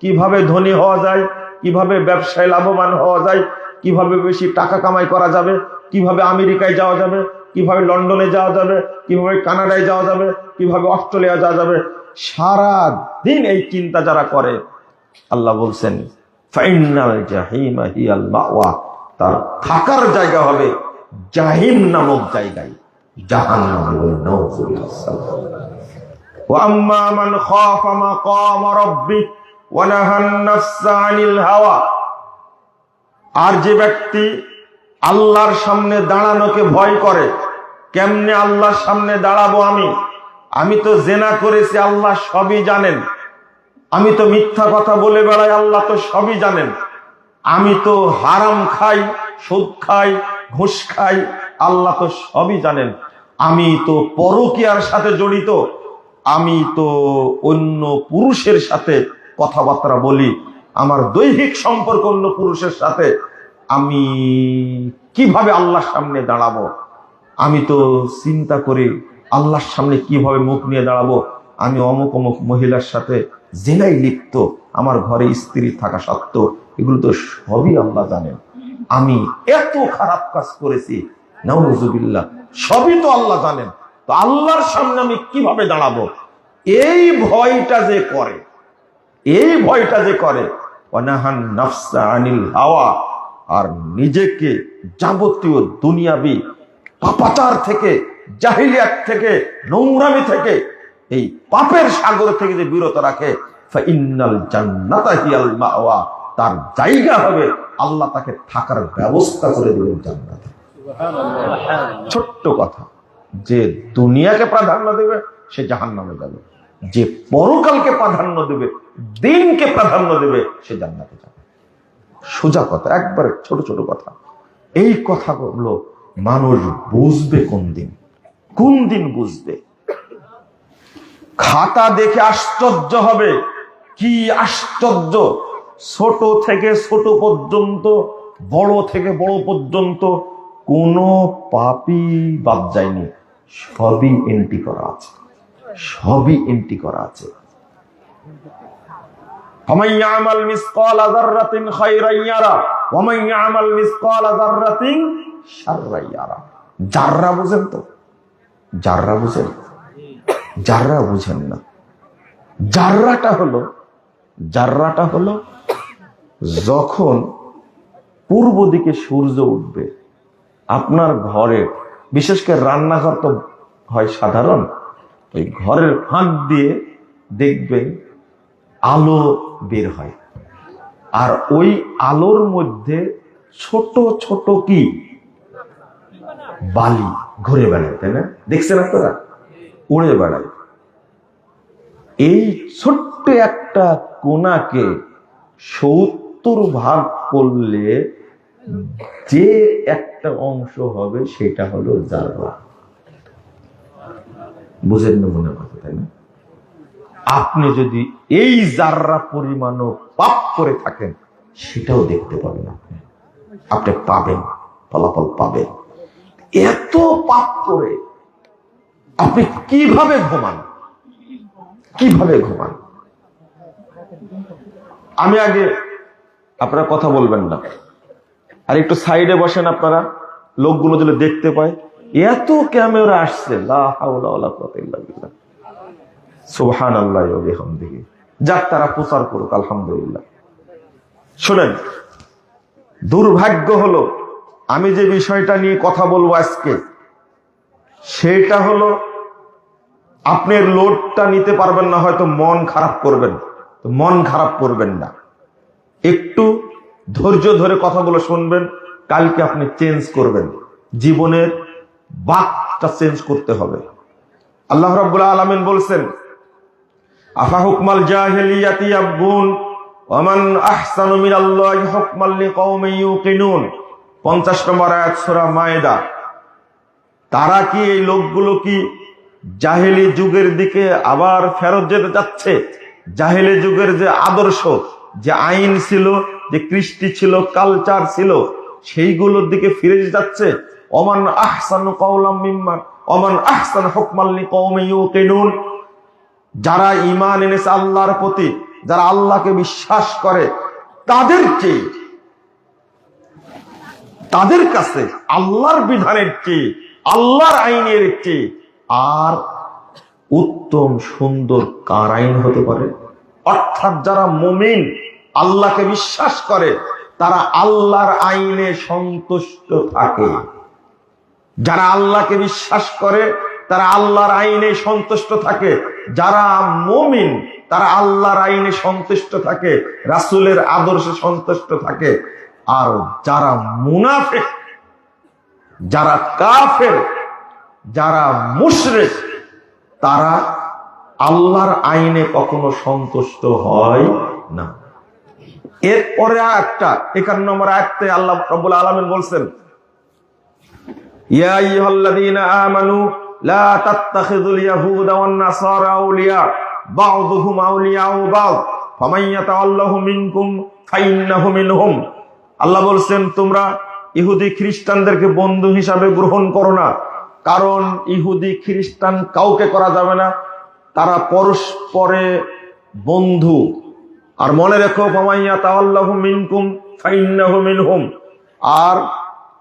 কিভাবে ধনী হওয়া যায়, কিভাবে ব্যবসায় লাভবান হওয়া যায়, কিভাবে বেশি টাকা কামাই করা যাবে, কিভাবে আমেরিকায় যাওয়া যাবে, কিভাবে লন্ডনে যাওয়া যাবে, কিভাবে কানাডায় যাওয়া যাবে, কিভাবে অস্ট্রেলিয়া যাওয়া যাবে, সারা দিন এই চিন্তা যারা করে, আল্লাহ বলছেন ফাইনাল জাহিমা হিয়াল মাওয়া, তার থাকার জায়গা হবে জাহিম নামক জায়গায়, জাহান্নাম। ওয়া আম্মা মান খাফা মাকাম রাব্বিক ওয়া নাহান নাফসা আনিল হাওয়া। আর যে ব্যক্তি আল্লাহর সামনে দাঁড়ানোকে ভয় করে, কেমনে আল্লাহর সামনে দাঁড়াবো আমি তো জেনা করেছি আল্লাহ সবই জানেন, আমি তো মিথ্যা কথা বলে বেড়াই আল্লাহ তো সবই জানেন, আমি তো হারাম খাই, সুদ খাই, ঘুষ খাই, আল্লাহ তো সবই জানেন, আমি তো পরকীয়ার সাথে জড়িত, আমি তো অন্য পুরুষের সাথে কথাবার্তা বলি, আমার দৈহিক সম্পর্ক অন্য পুরুষের সাথে, আমি কিভাবে আল্লাহর সামনে দাঁড়াবো, আমি তো চিন্তা করি আল্লাহর সামনে কিভাবে মুখ নিয়ে দাঁড়াবো, আমি অমুক অমুক মহিলার সাথে জেনাই লিপ্ত, আমার ঘরে স্ত্রী থাকা সত্ত্বেও, এগুলো তো সবই আল্লাহ জানেন, আমি এত খারাপ কাজ করেছি, নাউযুবিল্লাহ, সবই তো আল্লাহ জানেন, তো আল্লাহর সামনে আমি কিভাবে দাঁড়াবো? এই ভয়টা যে করে, এই ভয়টা যে করে, ওয়ানাহান নাফসা আনিল হাওয়া, আর নিজেকে যাবতীয় দুনিয়াবি পাপাচার থেকে, জাহিলিয়াত থেকে, নোংরামি থেকে, এই পাপের সাগর থেকে যে বিরত রাখে, ফাইন্নাল জান্নাতা হিয়াল মাওয়া, তার জায়গা হবে, আল্লাহ তাকে থাকার ব্যবস্থা করে দিবেন জান্নাতে। সুবহানাল্লাহ। ছোট্ট কথা, যে দুনিয়াকে প্রাধান্য দেবে সে জাহান্নামে যাবে, যে পরকালকে প্রাধান্য দেবে, দিনকে প্রাধান্য দেবে, সে জান্নাতে যাবে। সোজা কথা, একবারে ছোট ছোট কথা। এই কথাগুলো মানুষ বুঝবে কোন দিন, কোন দিন বুঝবে? খাতা দেখে আশ্চর্য হবে, কি আশ্চর্য, ছোট থেকে ছোট পর্যন্ত, বড় থেকে বড় পর্যন্ত কোন পাপই বাদ যায়নি, সবই এন্ট্রি করা আছে, সবই এন্ট্রি করা আছে। ফামান ইয়ামাল মিসকালা যাররাতিন খায়রান ইয়ারা ওয়া মান ইয়ামাল মিসকালা যাররাতিন শাররান ইয়ারা। জাররা বুঝেন তো? জাররা বুঝেন? জাররা বুঝেন না। জাররাটা হলো যখন পূর্ব দিকে সূর্য উঠবে, আপনার ঘরে, বিশেষ করে রান্নাঘর তো হয় সাধারণ, ওই ঘরের ফাঁক দিয়ে দেখবেন আলো বের হয়, আর ওই আলোর মধ্যে ছোট ছোট কি বালি ঘুরে বেড়ায়, তাই না? দেখছেন আপনারা? উড়ে বেড়ায়। এই ছোট্ট একটা কোনাকে 70 ভাগ করলে যে একটা অংশ হবে সেটা হলো জাররা। বুঝেন না মনে কথা, তাই না? আপনি যদি এই জাররা পরিমাণও পাপ করে থাকেন সেটাও দেখতে পাবেন, আপনি পাবেন, ফলাফল পাবেন। এত পাপ করে আপনি কিভাবে ঘুমান, কিভাবে ঘুমান? আমি আগে, আপনারা কথা বলবেন না, আর একটু সাইডে বসেন, আপনারা লোকগুলো যদি দেখতে পায়। এত ক্যামেরা আসছে, লা হাওলা ওয়ালা কুওয়াতা ইল্লা বিল্লাহ, সুবহানাল্লাহি ওয়া বিহামদিহি। যাক, তারা প্রচার করুক, আলহামদুলিল্লাহ। শুনেন, দুর্ভাগ্য হলো আমি যে বিষয়টা নিয়ে কথা বলবো আজকে, সেটা হলো আপনার লোডটা নিতে পারবেন না, হয়তো মন খারাপ করবেন, তো মন খারাপ করবেন না, একটু ধৈর্য ধরে কথাগুলো শুনবেন। কালকে আপনি চেঞ্জ করবেন, জীবনের বাকটা চেঞ্জ করতে হবে। আল্লাহ রাব্বুল আলামিন বলছেন, আফা হুকমাল জাহিলিয়াতি ইয়াবগুন ওয়া মান আহসানু মিনাল্লাহি হুকমান লিকাওমিন ইউকিনুন। 50 নম্বর আয়াত সূরা মায়েদা। তারা কি, এই লোকগুলো কি জাহেলি যুগের দিকে আবার ফেরত যেতে যাচ্ছে? জাহেলি যুগের যে আদর্শ, যে আইন ছিল, যে কৃষ্টি ছিল, কালচার ছিল, সেইগুলোর দিকে ফিরে যাচ্ছে? ওমান আহসানু কাওলাম মিম্মান ওমান আহসানু হুকমান লিকাওমিন ইউকিনুন। যারা ঈমান এনেছে আল্লাহর প্রতি, যারা আল্লাহকে বিশ্বাস করে, তাদের কাছে আল্লাহর বিধানের চেয়ে, আল্লাহর আইনের চেয়ে আর উত্তম সুন্দর কার আইন হতে পারে? অর্থাৎ যারা মুমিন, আল্লাহকে বিশ্বাস করে, তারা আল্লাহর আইনে সন্তুষ্ট থাকে। যারা আল্লাহকে বিশ্বাস করে তারা আল্লাহর আইনে সন্তুষ্ট থাকে। যারা মুমিন তারা আল্লাহর আইনে সন্তুষ্ট থাকে, রাসূলের আদর্শে সন্তুষ্ট থাকে। আর যারা মুনাফিক, যারা কাফের, যারা মুশরিক, তারা আল্লাহর আইনে কখনো সন্তুষ্ট হয় না। এরপরে একটা 51 নম্বর আয়াতে আল্লাহ রাব্বুল আলামিন বলছেন, ইয়া আইয়ুহাল্লাযীনা আমানু লা তাত্তাখিযুল ইয়াহুদা ওয়ান নাসারা আউলিয়া বা'দুহুম আউলিয়াউ বা'দ ফামান ইয়াতাওয়াল্লাহু মিনকুম ফাইন্নাহু মিনহুম। আল্লাহ বলছেন, তোমরা ইহুদি খ্রিস্টানদেরকে বন্ধু হিসাবে গ্রহণ করো না, কারণ ইহুদি খ্রিস্টান কাউকে করা যাবে না, তারা পরস্পরে বন্ধু। আর মনে রেখো, ফামান ইয়াতাওয়াল্লাহু মিনকুম ফাইন্নাহু মিনহুম। আর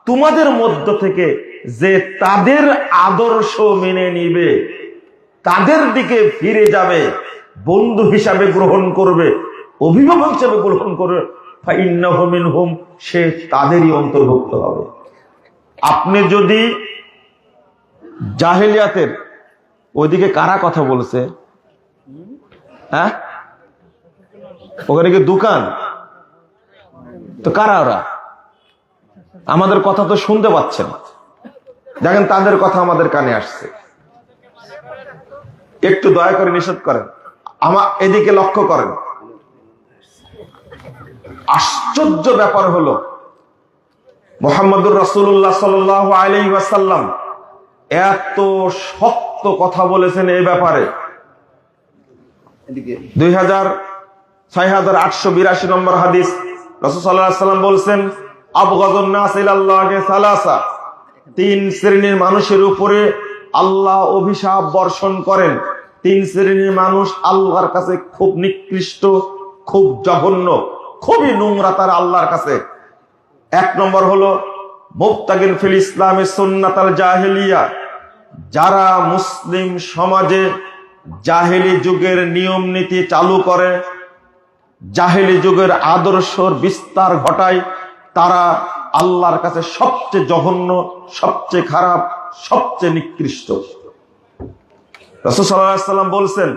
তোমাদের মধ্য থেকে যে তাদের আদর্শ মেনে নিবে, তাদের দিকে ফিরে যাবে, বন্ধু হিসাবে গ্রহণ করবে, অভিভাবক হিসাবে গ্রহণ করবে, ফাইন্নাহু মিনহুম, সে তাদেরই অন্তর্ভুক্ত হবে। আপনি যদি জাহেলিয়াতের ওইদিকে, কারা কথা বলছে? হ্যাঁ, ওখানে কি দোকান? তো কারা ওরা? আমাদের কথা তো শুনতে পাচ্ছেন, দেখেন তাদের কথা আমাদের কানে আসছে। একটু দয়া করে নিষেধ করেন, আমার এদিকে লক্ষ্য করেন। আশ্চর্য ব্যাপার হলো, মুহাম্মদুর রাসূলুল্লাহ সাল্লাল্লাহু আলাইহি ওয়াসাল্লাম এত শক্ত কথা বলেছেন এই ব্যাপারে। 6882 নম্বর হাদিস, রাসূল সাল্লাল্লাহু আলাইহি ওয়াসাল্লাম বলছেন, আবগাদুন নাস ইলাল্লাহি সালাসা। 3 শ্রেণীর মানুষের উপরে আল্লাহ অভিশাপ বর্ষণ করেন। 3 শ্রেণীর মানুষ আল্লাহর কাছে খুব নিকৃষ্ট, খুব জঘন্য, খুবই নোংরা তারা আল্লাহর কাছে। 1 নম্বর হলো মুবতাগিন ফিল ইসলামে সুন্নাতাল জাহেলিয়া, যারা মুসলিম সমাজে জাহেলি যুগের নিয়ম নীতি চালু করে, জাহেলি যুগের আদর্শর বিস্তার ঘটায়, তারা আল্লাহর কাছে সবচেয়ে জঘন্য, সবচেয়ে খারাপ, সবচেয়ে নিকৃষ্ট। রাসূল সাল্লাল্লাহু আলাইহি ওয়াসাল্লাম বলছেন,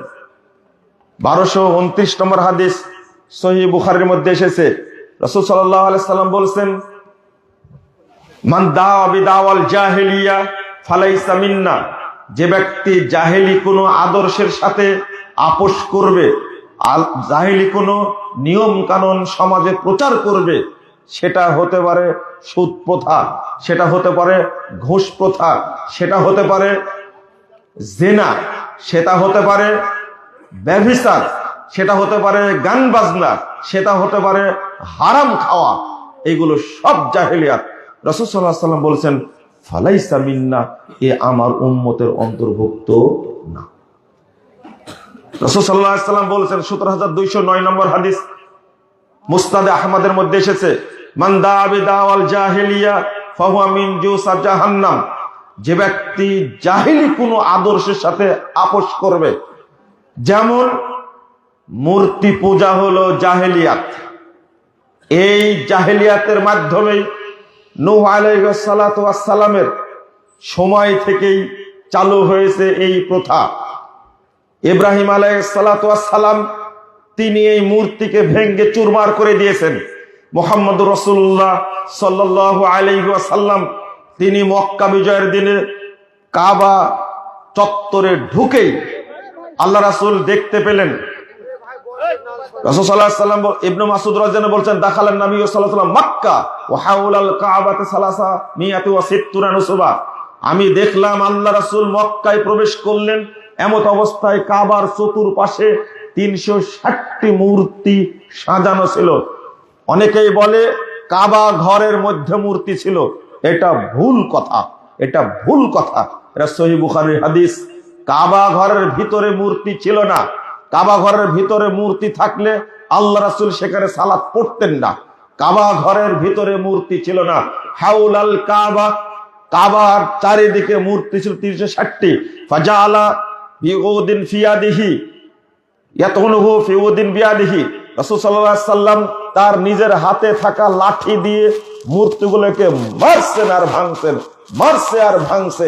1229 নম্বর হাদিস সহিহ বুখারীর মধ্যে এসেছে, রাসূল সাল্লাল্লাহু আলাইহি ওয়াসাল্লাম বলছেন, মান দাওয়া বিদাওয়াল জাহেলিয়া ফালাইসা মিন্না। যে ব্যক্তি জাহেলি কোনো আদর্শের সাথে আপোষ করবে, জাহেলি কোনো নিয়ম কানুন সমাজে প্রচার করবে, সেটা হতে পারে সুদ প্রথা, সেটা হতে পারে ঘুষ প্রথা, সেটা হতে পারে জিনা, সেটা হতে পারে ব্যভিচার, সেটা হতে পারে গান বাজনা, সেটা হতে পারে হারাম খাওয়া, এগুলো সব জাহেলিয়াত। রাসূল সাল্লাল্লাহু আলাইহি ওয়াসাল্লাম বলেছেন ফালাইসা মিন্না, এ আমার উম্মতের অন্তর্ভুক্ত না। রাসূল সাল্লাল্লাহু আলাইহি ওয়াসাল্লাম বলেছেন 17209 নম্বর হাদিস, মুসনাদে আহমদের মধ্যে এসেছে, মান দাআ বিদাওয়াল জাহেলিয়া ফাহুয়া মিন জুসা জাহান্নাম, যে ব্যক্তি জাহেলি কোনো আদর্শের সাথে আপোষ করবে, যেমন মূর্তি পূজা হলো জাহেলিয়াত, এই জাহেলিয়াতের মাধ্যমেই নূহ আলাইহিস সালাতু ওয়াস সালামের সময় থেকেই চালু হয়েছে এই প্রথা। ইব্রাহিম আলাইহিস সালাতু ওয়াস সালাম তিনি এই মূর্তিকে ভেঙ্গে চুরমার করে দিয়েছেন। মুহাম্মদুর রাসূলুল্লাহ সাল্লাল্লাহু আলাইহি ওয়াসাল্লাম তিনি মক্কা বিজয়ের দিনে কাবা চত্বরে ঢুকেই আল্লাহ রাসূল দেখতে পেলেন, রাসূল সাল্লাল্লাহু আলাইহি ওয়াসাল্লাম ইবনে মাসউদ রাদিয়াল্লাহু বলছেন, দাখালান নবী সাল্লাল্লাহু আলাইহি ওয়াসাল্লাম মক্কা ওয়া হাওলাল কাবাতি সালাসা মিয়াতি ওয়া সিত্তুনা নুসবা, আমি দেখলাম আল্লাহ রাসূল মক্কায় প্রবেশ করলেন, এমত অবস্থায় কাবার চতুর্পাশে 360টি মূর্তি সাজানো ছিল। অনেকেই বলে কাবা ঘরের মধ্যে মূর্তি ছিল, এটা ভুল কথা, এটা ভুল কথা। এটা সহিহ বুখারীর হাদিস। কাবা ঘরের ভিতরে মূর্তি ছিল না। কাবা ঘরের ভিতরে মূর্তি থাকলে আল্লাহ রাসূল সেখানে সালাত পড়তেন না। কাবা ঘরের ভিতরে মূর্তি ছিল না। হাউলাল কাবা, কাবার চারিদিকে মূর্তি ছিল 360টি। ফাজালা বিউদিন ফিয়াদিহি ইয়াতুনহু ফিউদিন বিয়াদিহি, রাসূল সাল্লাল্লাহু আলাইহি সাল্লাম তার নিজের হাতে থাকা লাঠি দিয়ে মূর্তিগুলোকে মারছেন আর ভাঙছেন, মারছে আর ভাঙছে,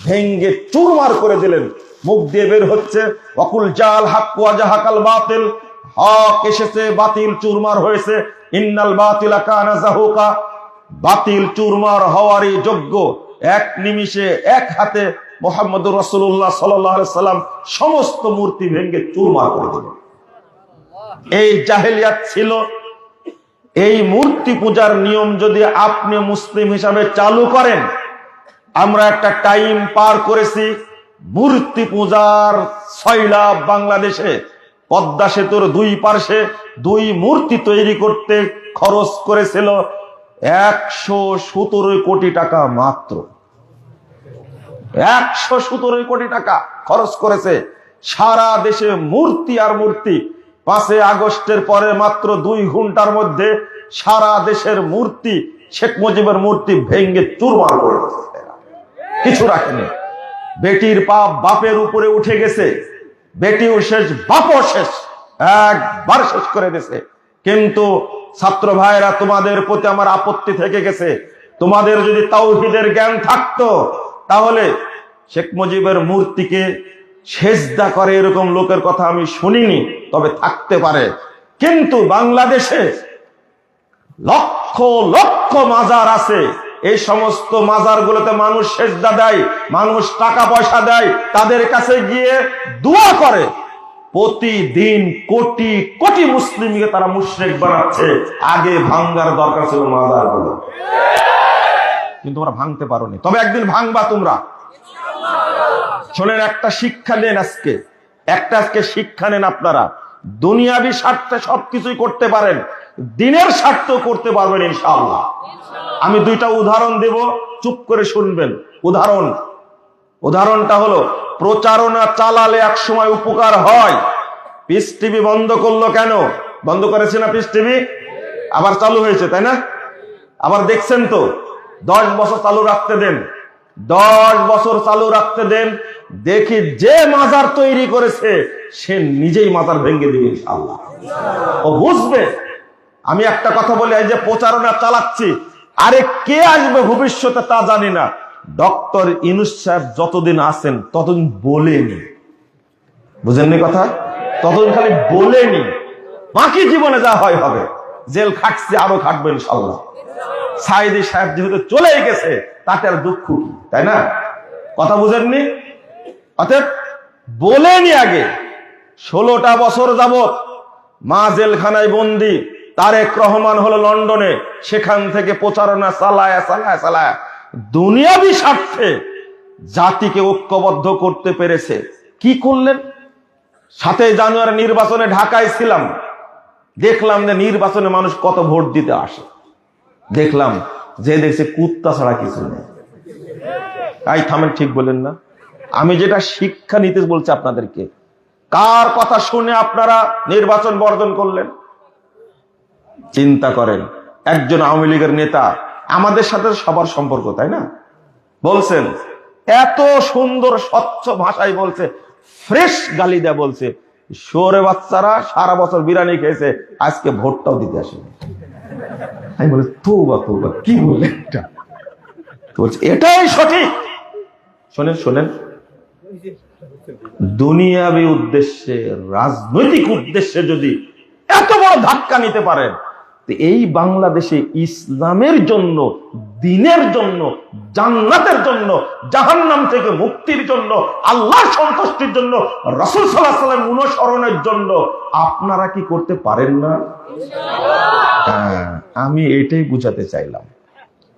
ভেঙ্গে চুরমার করে দিলেন। মুখ দিয়ে বের হচ্ছে ওয়াকুল জাল হক ওয়া জাহাকাল বাতিল, হক এসেছে বাতিল চুরমার হয়েছে, ইন্নাল বাতিলা কানা যাহুকা, বাতিল চুরমার হওয়ারই যোগ্য। এক নিমিষে এক হাতে মুহাম্মদুর রাসূলুল্লাহ সাল্লাল্লাহু আলাইহি সাল্লাম সমস্ত মূর্তি ভেঙ্গে চুরমার করে দিলেন। এই জাহেলিয়াত ছিল। এই মূর্তি পূজার নিয়ম যদি আপনি মুসলিম হিসাবে চালু করেন, আমরা একটা টাইম পার করেছি মূর্তি পূজার সয়লাব বাংলাদেশে। পদ্মা সেতুর দুই পার্শ্বে দুই মূর্তি তৈরি করতে খরচ করেছিল 117 কোটি টাকা মাত্র। 117 কোটি টাকা খরচ করেছে। সারা দেশে মূর্তি আর মূর্তি। 5 আগস্টের পরে মাত্র 2 ঘন্টার মধ্যে সারা দেশের মূর্তি, শেখ মুজিবের মূর্তি ভেঙ্গে চুরমার করে দিয়েছে, কিছু রাখেনি। বেটির পাপ বাপের উপরে উঠে গেছে, বেটিও শেষ, বাপও শেষ, একবার শেষ করে দিয়েছে। কিন্তু ছাত্র ভাইরা, তোমাদের প্রতি আমার আপত্তি থেকে গেছে। তোমাদের যদি তাওহীদের জ্ঞান থাকতো তাহলে শেখ মুজিবের মূর্তিকে সেজদা করে এরকম লোকের কথা আমি শুনিনি, তবে থাকতে পারে। কিন্তু বাংলাদেশে লক্ষ লক্ষ মাজার আছে, এই সমস্ত মাজারগুলোতে মানুষ সেজদা দেয়, মানুষ টাকা পয়সা দেয়, তাদের কাছে গিয়ে দোয়া করে। প্রতিদিন কোটি কোটি মুসলিমকে তারা মুশরিক বানাচ্ছে। আগে ভাঙ্গার দরকার ছিল মাজারগুলো, কিন্তু তোমরা ভাঙতে পারোনি। তবে একদিন ভাঙবা তোমরা। শোনেন, একটা শিক্ষা নেন আজকে, আজকে শিক্ষা নেন আপনারা। দুনিয়াবি স্বার্থে সবকিছুই করতে পারেন, দিনের স্বার্থ করতে পারবেন ইনশাআল্লাহ। আমি 2টা উদাহরণ দেব, চুপ করে শুনবেন। উদাহরণটা হলো, প্রচারণা চালালে একসময় উপকার হয়। পিস টিভি বন্ধ করলো কেন? বন্ধ করেছে না পিস টিভি? আবার চালু হয়েছে, তাই না? আবার দেখছেন তো। 10 বছর চালু রাখতে দেন, 10 বছর চালু রাখতে দেন, দেখি যে মাজার তৈরি করেছে সে নিজেই মাজার ভেঙে দিবে ইনশাআল্লাহ। ও বুঝবে। আমি একটা কথা বলি, এই যে প্রচারণা চালাচ্ছি, আরে কে আসবে ভবিষ্যতে তা জানি না। ডক্টর ইউনূস সাহেব যতদিন আছেন ততদিন বলেনি, বুঝেননি কথা? ততদিন খালি বলেনি, বাকি জীবনে যা হয় হবে। জেল খাটছে, আরো খাটবে ইনশাআল্লাহ। সাইদি সাহেব যেহেতু চলে গেছে, তাতে আর দুঃখ কি, তাই না? কথা বুঝেননি? অতএব বলেনি আগে 16টা বছর যাবত মা জেলখানায় বন্দি, তারেক রহমান হলো লন্ডনে, সেখান থেকে প্রচারণা চালায় দুনিয়াবি স্বার্থে জাতিকে ঐক্যবদ্ধ করতে পেরেছে। কি করলেন? 7 জানুয়ারি নির্বাচনে ঢাকায় ছিলাম, দেখলাম যে নির্বাচনে মানুষ কত ভোট দিতে আসে। দেখলাম যে দেখছে কুত্তা ছাড়া কিছু নেই। তাই থামেন, ঠিক বলেন না? আমি যেটা শিক্ষা নিতে বলছি আপনাদেরকে, কার কথা শুনে আপনারা নির্বাচন বর্জন করলেন? চিন্তা করেন, একজন আওয়ামী লীগের নেতা আমাদের সাথে সবার সম্পর্ক, তাই না? বলছেন, এত সুন্দর স্বচ্ছ ভাষায় বলছে, ফ্রেশ গালি দেয়া বলছে, শোরে বাচ্চারা সারা বছর বিরিয়ানি খেয়েছে, আজকে ভোটটাও দিতে আসে। আমি বলি তৌবা, কি বললেন এটা? বলছে এটাই সঠিক। শোনেন, দুনিয়াবী উদ্দেশ্যে, রাজনৈতিক উদ্দেশ্যে যদি এত বড় ধাক্কা নিতে পারেন, এই বাংলাদেশে ইসলামের জন্য, দ্বীনের জন্য, জান্নাতের জন্য, জাহান্নাম থেকে মুক্তির জন্য, আল্লাহর সন্তুষ্টির জন্য, রাসূল সাল্লাল্লাহু আলাইহি ওয়াসাল্লাম অনুসরণের জন্য আপনারা কি করতে পারেন না? আমি এটাই বুঝাতে চাইলাম।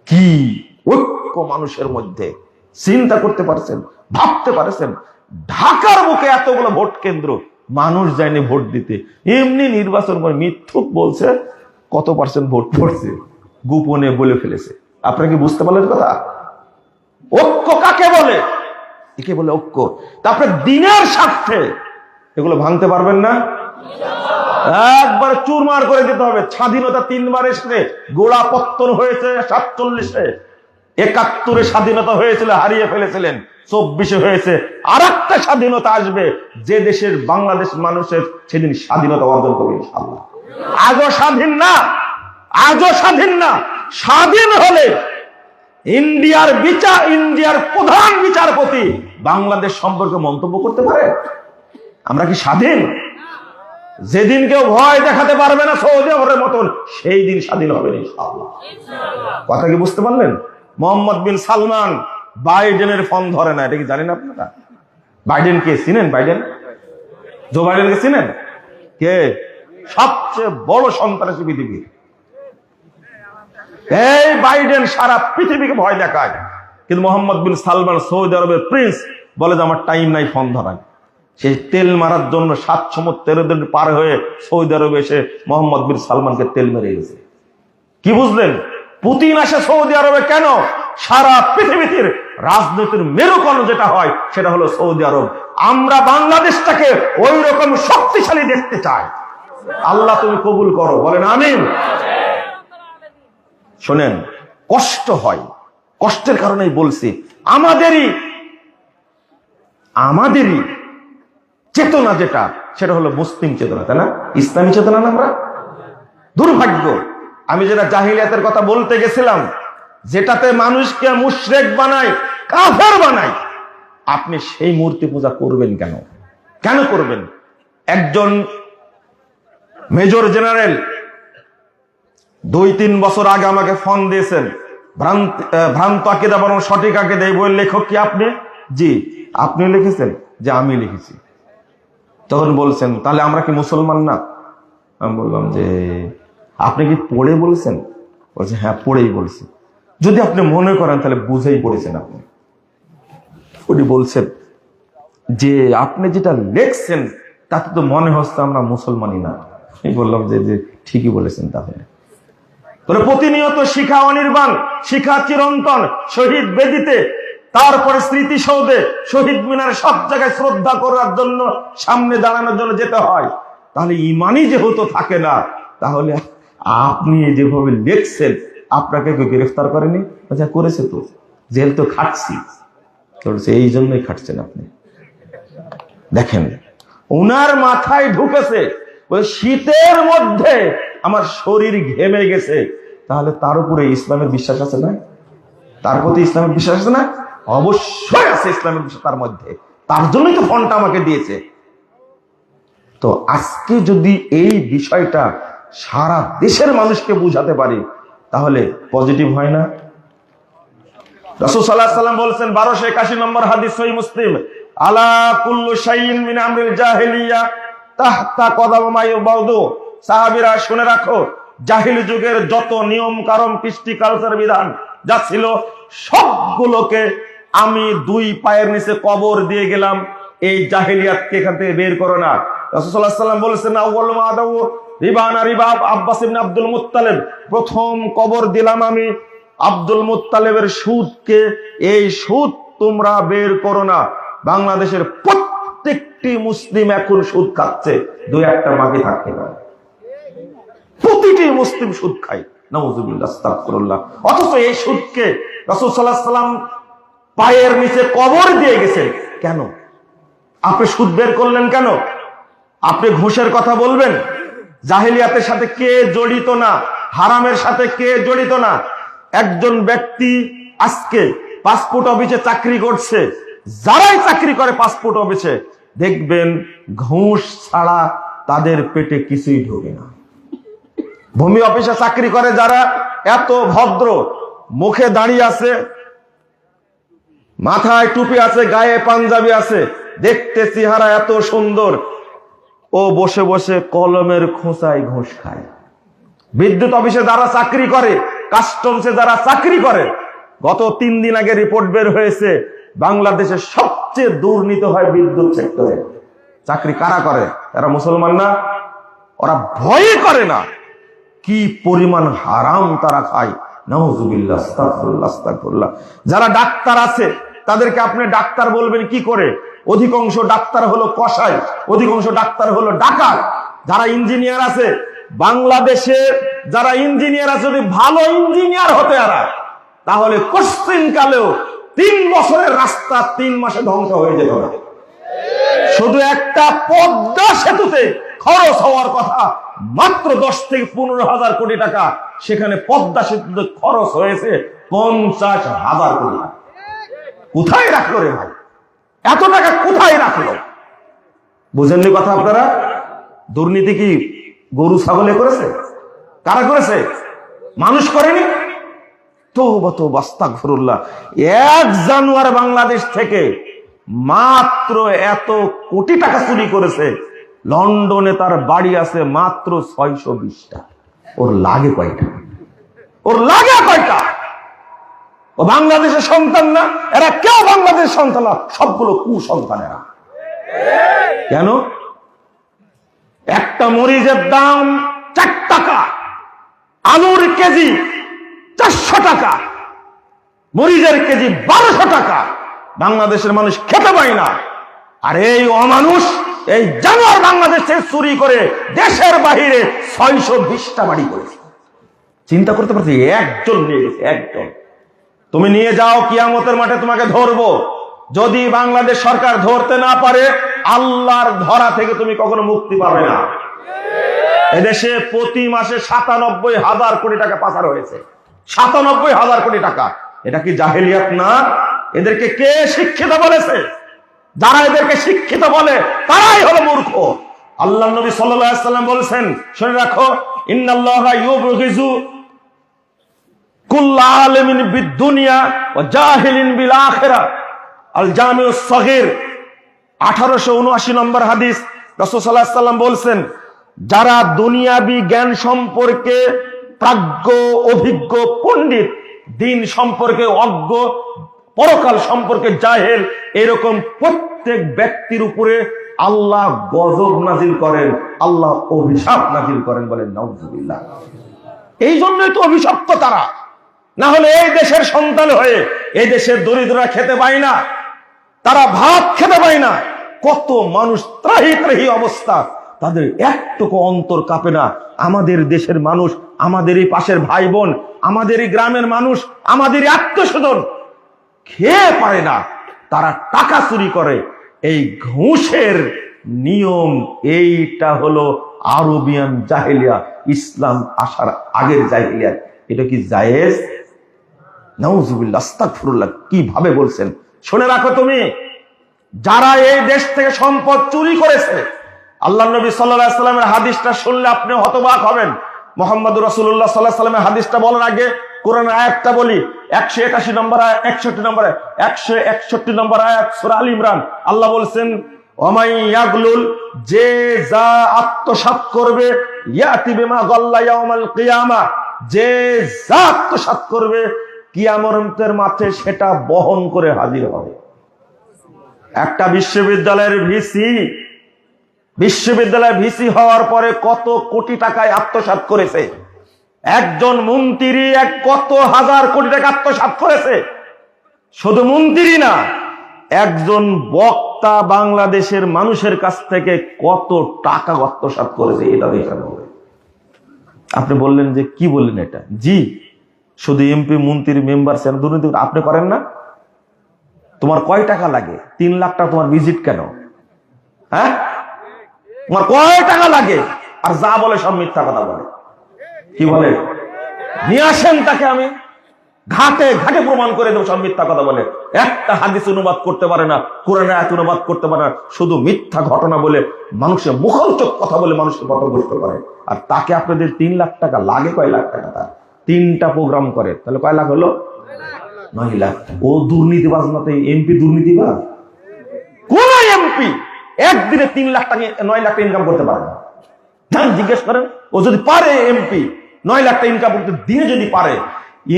কি ঐক্য মানুষের মধ্যে! চিন্তা করতে পারছেন, ভাবতে পারছেন? ঢাকার বুকে এতগুলো ভোট কেন্দ্র, মানুষ যায়নি ভোট দিতে। এমনি নির্বাচন করে মিথ্যুক বলছে কত % ভোট পড়ছে, গোপনে বলে ফেলেছে। আপনারা কি বুঝতে পারলেন কথা? ঐক্য কাকে বলে? একে বলে ঐক্য। তারপরে দ্বীনের স্বার্থে এগুলো ভাঙতে পারবেন না, একবার চুরমার করে দিতে হবে। স্বাধীনতা 3 বার এসে গোড়া পত্তন হয়েছে। 47-এ, 71-এ স্বাধীনতা হয়েছিল, হারিয়ে ফেলেছিলেন। 24-এ হয়েছে। আর একটা স্বাধীনতা আসবে, যে দেশের বাংলাদেশ মানুষের সেদিন স্বাধীনতা অর্জন করবে ইনশাআল্লাহ। আজও স্বাধীন না। স্বাধীন হলে ইন্ডিয়ার প্রধান বিচারপতি বাংলাদেশ সম্পর্কে মন্তব্য করতে পারে? আমরা কি স্বাধীন? যেদিন কেউ ভয় দেখাতে পারবে না সৌদি আরবের মতন, সেই দিন স্বাধীন হবে ইনশাআল্লাহ। কথা কি বুঝতে পারলেন? মোহাম্মদ বিন সালমান বাইডেনের ফোন ধরে না, এটা কি জানেন আপনারা? বাইডেন কে চিনেন? জো বাইডেনকে চিনেন? কে? সবচেয়ে বড় সন্ত্রাসী পৃথিবীর। এই বাইডেন সারা পৃথিবীকে ভয় দেখায়, কিন্তু মোহাম্মদ বিন সালমান সৌদি আরবের প্রিন্স বলে যে আমার টাইম নাই ফোন ধরায়। সেই তেল মারার জন্য 7 সমুদ্র 13 দিন পার হয়ে সৌদি আরবে এসে মোহাম্মদ বিন সালমানকে তেল মেরে গেছে। কি বুঝলেন? পুতিন আসে সৌদি আরবে কেন? সারা পৃথিবীতে রাজনীতির মেরুকরণ যেটা হয় সেটা হলো সৌদি আরব। আমরা বাংলাদেশটাকে ওই রকম শক্তিশালী দেখতে চাই। আল্লাহ তুমি কবুল করো, বলেন আমিন। শোনেন, কষ্ট হয়, কষ্টের কারণেই বলছি, আমাদেরই চেতনা যেটা, সেটা হলো মুসলিম চেতনা, তাই না? ইসলামী চেতনা না। আমরা দুর্ভাগ্য, আমি যেটা জাহিলিয়াতের কথা বলতে গেছিলাম, যেটাতে মানুষকে মুশরিক বানায়, কাফের বানায়, আপনি সেই মূর্তি পূজা করবেন কেন করবেন? একজন মেজর জেনারেল 2-3 বছর আগে আমাকে ফোন দিয়েছেন, ভ্রান্ত আকিদা বরং সঠিক আকিদা, এই বইয়ের লেখক কি আপনি? জি। আপনি লিখেছেন? যে আমি লিখেছি। তখন বলছেন তাহলে আমরা কি মুসলমান না? আমি বললাম যে আপনি কি পড়ে বলছেন? বলছে হ্যাঁ, পড়েই বলছি। যদি আপনি মনে করেন তাহলে বুঝেই পড়েছেন আপনি। উনি বলছেন যে আপনি যেটা লেখছেন তাতে তো মনে হচ্ছে আমরা মুসলমানই না। আমি বললাম যে ঠিকই বলেছেন। তাহলে প্রতিনিয়ত শিখা অনির্বাণ, শিখা চিরন্তন, শহীদ বেদিতে, তারপরে স্মৃতিসৌধে, শহীদ মিনারে, সব জায়গায় শ্রদ্ধা করার জন্য, সামনে দাঁড়ানোর জন্য যেতে হয়। তাহলে ইমানই যেহেতু থাকে না, তাহলে আপনি যেভাবে লেখছেন, আপনাকে কেউ গ্রেফতার করেনি? আচ্ছা করেছে তো, জেল তো খাটছি। এই জন্যই খাটছেন আপনি। দেখেন, ওনার মাথায় ঢুকেছে ওই শীতের মধ্যে আমার শরীর ঘেমে গেছে, তাহলে তার উপরে ইসলামের বিশ্বাস আছে না? তার প্রতি ইসলামের বিশ্বাস আছে না? অবশ্যই আছে ইসলামের বিশ্বাস তার মধ্যে। তার জন্যই তো ফোনটা আমাকে দিয়েছে। তো আজকে যদি এই বিষয়টা সারা দেশের মানুষকে বুঝাতে পারি, তাহলে পজিটিভ হয় না? রাসূল সাল্লাল্লাহু আলাইহি ওয়াসাল্লাম বলেছেন, 1281 নম্বর হাদিস সহিহ মুসলিম, আলা কুল্লু শাইইন মিন আমরিল জাহিলিয়া তাহতা কদাম মা ইউবাদু। সাহাবীরা শুনে রাখো, জাহিলি যুগের যত নিয়ম কারণ কৃষ্টি কালচার বিধান যা ছিল সবগুলোকে আমি 2 পায়ের নিচে কবর দিয়ে গেলাম, এই জাহিলিয়াতকে এখান থেকে বের করো না। রাসূল সাল্লাল্লাহু আলাইহি ওয়াসাল্লাম বলেছেন আউয়ালু মা আদাউ রিবানা রিবাব আব্বাস ইবনে আব্দুল মুত্তালিব, প্রথম কবর দিলাম আমি আব্দুল মুত্তালিবের সুদকে, এই সুদ তোমরা বের করো না। বাংলাদেশের প্রত্যেকটি মুসলিম এখন সুদ খাচ্ছে, 2-1টা বাকি থাকতে পারে। প্রতিটি মুসলিম সুদ খায়, নাউযুবিল্লাহ আস্তাগফিরুল্লাহ। অথচ এই সুদকে রাসূল সাল্লাল্লাহু আলাইহি ওয়াসাল্লাম পায়ের নিচে কবর দিয়ে গেছেন। কেন আপনি সুদ বের করলেন? কেন আপনি ঘুষের কথা বলবেন? জাহেলিয়াতের সাথে কে জড়িত না? হারামের সাথে কে জড়িত না? একজন ব্যক্তি আজকে পাসপোর্ট অফিসে চাকরি করছে, যারাই চাকরি করে পাসপোর্ট অফিসে দেখবেন ঘুষ ছাড়া তাদের পেটে কিছুই ঢোকে না। ভূমি অফিসে চাকরি করে যারা, এত ভদ্র, মুখে দাঁড়িয়ে আছে, মাথায় টুপি আছে, গায়ে পাঞ্জাবি আছে, দেখতে চেহারা এত সুন্দর, ও বসে বসে কলমের খোঁচায় ঘুষ খায়। বিদ্যুৎ অফিসে যারা চাকরি করে, কাস্টমসে যারা চাকরি করে, গত 3 দিন আগে রিপোর্ট বের হয়েছে বাংলাদেশে সবচেয়ে দুর্নীতি হয় বিদ্যুৎ সেক্টরে। চাকরি কারা করে? এরা মুসলমান না? ওরা ভয় করে না কি পরিমাণ হারাম তারা খায়। নাউযুবিল্লাহ আস্তাগফিরুল্লাহ আস্তাগফিরুল্লাহ। যারা ডাক্তার আছে তাদেরকে আপনি ডাক্তার বলবেন কি করে? অধিকাংশ ডাক্তার হলো কসাই, অধিকাংশ ডাক্তার হলো ডাকাত। যারা ইঞ্জিনিয়ার আছে বাংলাদেশে, যারা ইঞ্জিনিয়ার আছে, যদি ভালো ইঞ্জিনিয়ার হতে এরা, তাহলে কোশ্চিন কালেও 3 বছরের রাস্তা 3 মাসে ধ্বংস হয়ে যেত না। শুধু একটা পদ্মা সেতুতে খরচ হওয়ার কথা মাত্র 10 থেকে 15,000 কোটি টাকা, সেখানে পদ্মা সেতুতে খরচ হয়েছে 50,000 কোটি। কোথায় রাখলো রে ভাই? এত টাকা কোথায় রাখলো? বুঝেননি কথা আপনারা? দুর্নীতি কি গরু ছাগলে করেছে? কারা করেছে? মানুষ করেনি? তওবা তওবা আস্তাগফিরুল্লাহ। 1 জানুয়ারি বাংলাদেশ থেকে মাত্র এত কোটি টাকা চুরি করেছে। লন্ডনে তার বাড়ি আছে মাত্র 620টা। ওর লাগে কয়টা? ওর লাগে কয়টা? ও বাংলাদেশের সন্তান না? এরা কেউ বাংলাদেশের সন্তান না, সবগুলো কুসন্তানেরা। কেন? একটা মরিচের দাম 4 টাকা, আলুর কেজি 400 টাকা, মরিচের কেজি 1200 টাকা। বাংলাদেশের মানুষ খেতে পায় না। আর এই অমানুষ, এই জানোয়ার বাংলাদেশ থেকে চুরি করে দেশের বাহিরে 620টা বাড়ি করেছে। চিন্তা করতে পারছি? একজন নিয়ে গেছে, একজন। তুমি নিয়ে যাও, কিয়ামতের মাঠে তোমাকে ধরবো। যদি বাংলাদেশ সরকার ধরতে না পারে, আল্লাহর ধরা থেকে তুমি কখনো মুক্তি পাবে না। এদেশে প্রতি মাসে 97,000 কোটি টাকা পাচার হয়েছে। 97,000 কোটি টাকা। এটা কি জাহেলিয়াত না? এদেরকে কে শিক্ষিত বলেছে? যারা এদেরকে শিক্ষিত বলে তারাই হলো মূর্খ। আল্লাহ নবী সাল্লাল্লাহু আলাইহি ওয়াসাল্লাম বলেছেন, শুনে রাখো, ইন্নাল্লাহা ইউবগিযু কুল্লা আলিমিন বিদ-দুনিয়া ওয়া জাহিলিন বিল আখিরাহ। আল জামিউস সগীর 1879 নম্বর হাদিস। রাসূল সাল্লাল্লাহু আলাইহি ওয়াসাল্লাম বলেছেন, যারা দুনিয়াবি জ্ঞান সম্পর্কে প্রাজ্ঞ, অভিজ্ঞ, পণ্ডিত, দিন সম্পর্কে অজ্ঞ, পরকাল সম্পর্কে জাহেল, এরকম প্রত্যেক ব্যক্তির উপরে আল্লাহ গজব নাজিল করেন, আল্লাহ অভিশাপ নাজিল করেন। বলেন নাউযুবিল্লাহ। এই জন্যই তো অভিশপ্ত তারা। না হলে এই দেশের সন্তান হয়ে এই দেশের দরিদ্ররা খেতে পায় না, তারা ভাত খেতে পায় না। কত মানুষ ত্রাহি ত্রাহি অবস্থা, তাদের একটুকু অন্তর কাঁপে না। আমাদের দেশের মানুষ, আমাদের এই পাশের ভাই বোন, আমাদের এই গ্রামের মানুষ, আমাদের আত্মীয়স্বজন খেয়ে পারে না, তারা টাকা চুরি করে। এই ঘুষের নিয়ম, এইটা হলো আরবিয়ান জাহেলিয়া, ইসলাম আসার আগের জাহেলিয়া। এটা কি জায়েজ? নাউযুবিল্লাহ আস্তাগফিরুল্লাহ। কিভাবে বলছেন? শুনে রাখো তুমি, যারা এই দেশ থেকে সম্পদ চুরি করেছে, আল্লাহ নবী সাল্লাল্লাহু আলাইহি ওয়াসাল্লামের হাদিসটা শুনলে আপনি হতবাক হবেন। মুহাম্মদুর রাসূলুল্লাহ সাল্লাল্লাহু আলাইহি ওয়াসাল্লামের হাদিসটা বলার আগে কোরআন আয়াতটা বলি, 181 নম্বর আয়াত, 61 নম্বর আয়াত, 161 নম্বর আয়াত সূরা আল ইমরান। আল্লাহ বলছেন ওমাই ইয়াগলুল, যে যা আত্মসাৎ করবে, ইয়াতি বিমা গাল্লা ইয়াউমাল কিয়ামা, যে যা আত্মসাৎ করবে কিয়ামতের মাঠে সেটা বহন করে হাজির হবে। একটা বিশ্ববিদ্যালয়ের ভিসি হওয়ার পরে কত কোটি টাকায় আত্মসাৎ করেছে। একজন মন্ত্রী কত হাজার কোটি টাকা আত্মসাৎ করেছে। শুধু মন্ত্রী না, একজন বক্তা বাংলাদেশের মানুষের কাছ থেকে কত টাকা আত্মসাৎ করেছে, এটা হিসাব হবে। আপনি বললেন যে কি বললেন এটা? জি, শুধু এমপি মন্ত্রী মেম্বার দুর্নীতি আপনি করেন না? তোমার কয় টাকা লাগে? 3 লাখ টাকা তোমার ভিজিট কেন? হ্যাঁ, তোমার কয় টাকা লাগে? আর যা বলে সব মিথ্যা কথা বলে। কি বলে? নিয়ে আসেন তাকে, আমি ঘাটে ঘাটে প্রমাণ করে দেবো সব মিথ্যা কথা বলে। একটা হাদিস অনুবাদ করতে পারে না, কোরআন আয়াত অনুবাদ করতে পারে না, শুধু মিথ্যা ঘটনা বলে মানুষের মুখরোচক কথা বলে মানুষকে পথভ্রষ্ট করে। আর তাকে আপনাদের 3 লাখ টাকা লাগে। কয় লাখ টাকা? তার 3টা প্রোগ্রাম করে, তাহলে কয় লাখ হলো? 9 লাখ। ও দুর্নীতিবাজ না? এমপি দুর্নীতিবাজ? কোন এমপি একদিনে 3 লাখ টাকা 9 লাখ টাকা ইনকাম করতে পারে না? জিজ্ঞেস করেন। ও যদি পারে এমপি 9 লাখ টাকা ইনকাম করতে, দিনে যদি পারে,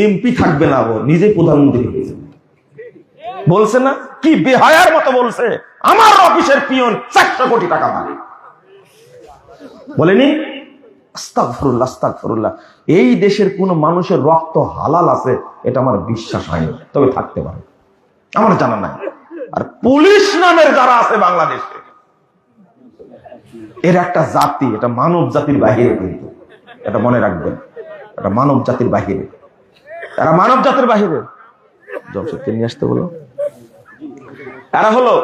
এমপি থাকবে না, ও নিজেই প্রধানমন্ত্রী হয়েছে। বলছে না? কি বেহায়ার মতো বলছে, আমার অফিসের পিয়ন 400 কোটি টাকা পায়। বলেনি? আস্তাগফিরুল্লাহ, আস্তাগফিরুল্লাহ। এই দেশের কোন মানুষের রক্ত হালাল আছে এটা আমার বিশ্বাস হয়নি, তবে থাকতে পারে, আমার জানা নাই। আর পুলিশ নামের যারা আছে বাংলাদেশে, এর একটা জাতি, এটা মানব জাতির বাহিরে, কিন্তু এটা মনে রাখবেন, এটা মানব জাতির বাহিরে। এরা মানব জাতির বাহিরে। জমশেদকে নিয়ে আসতে বলো। এরা হলো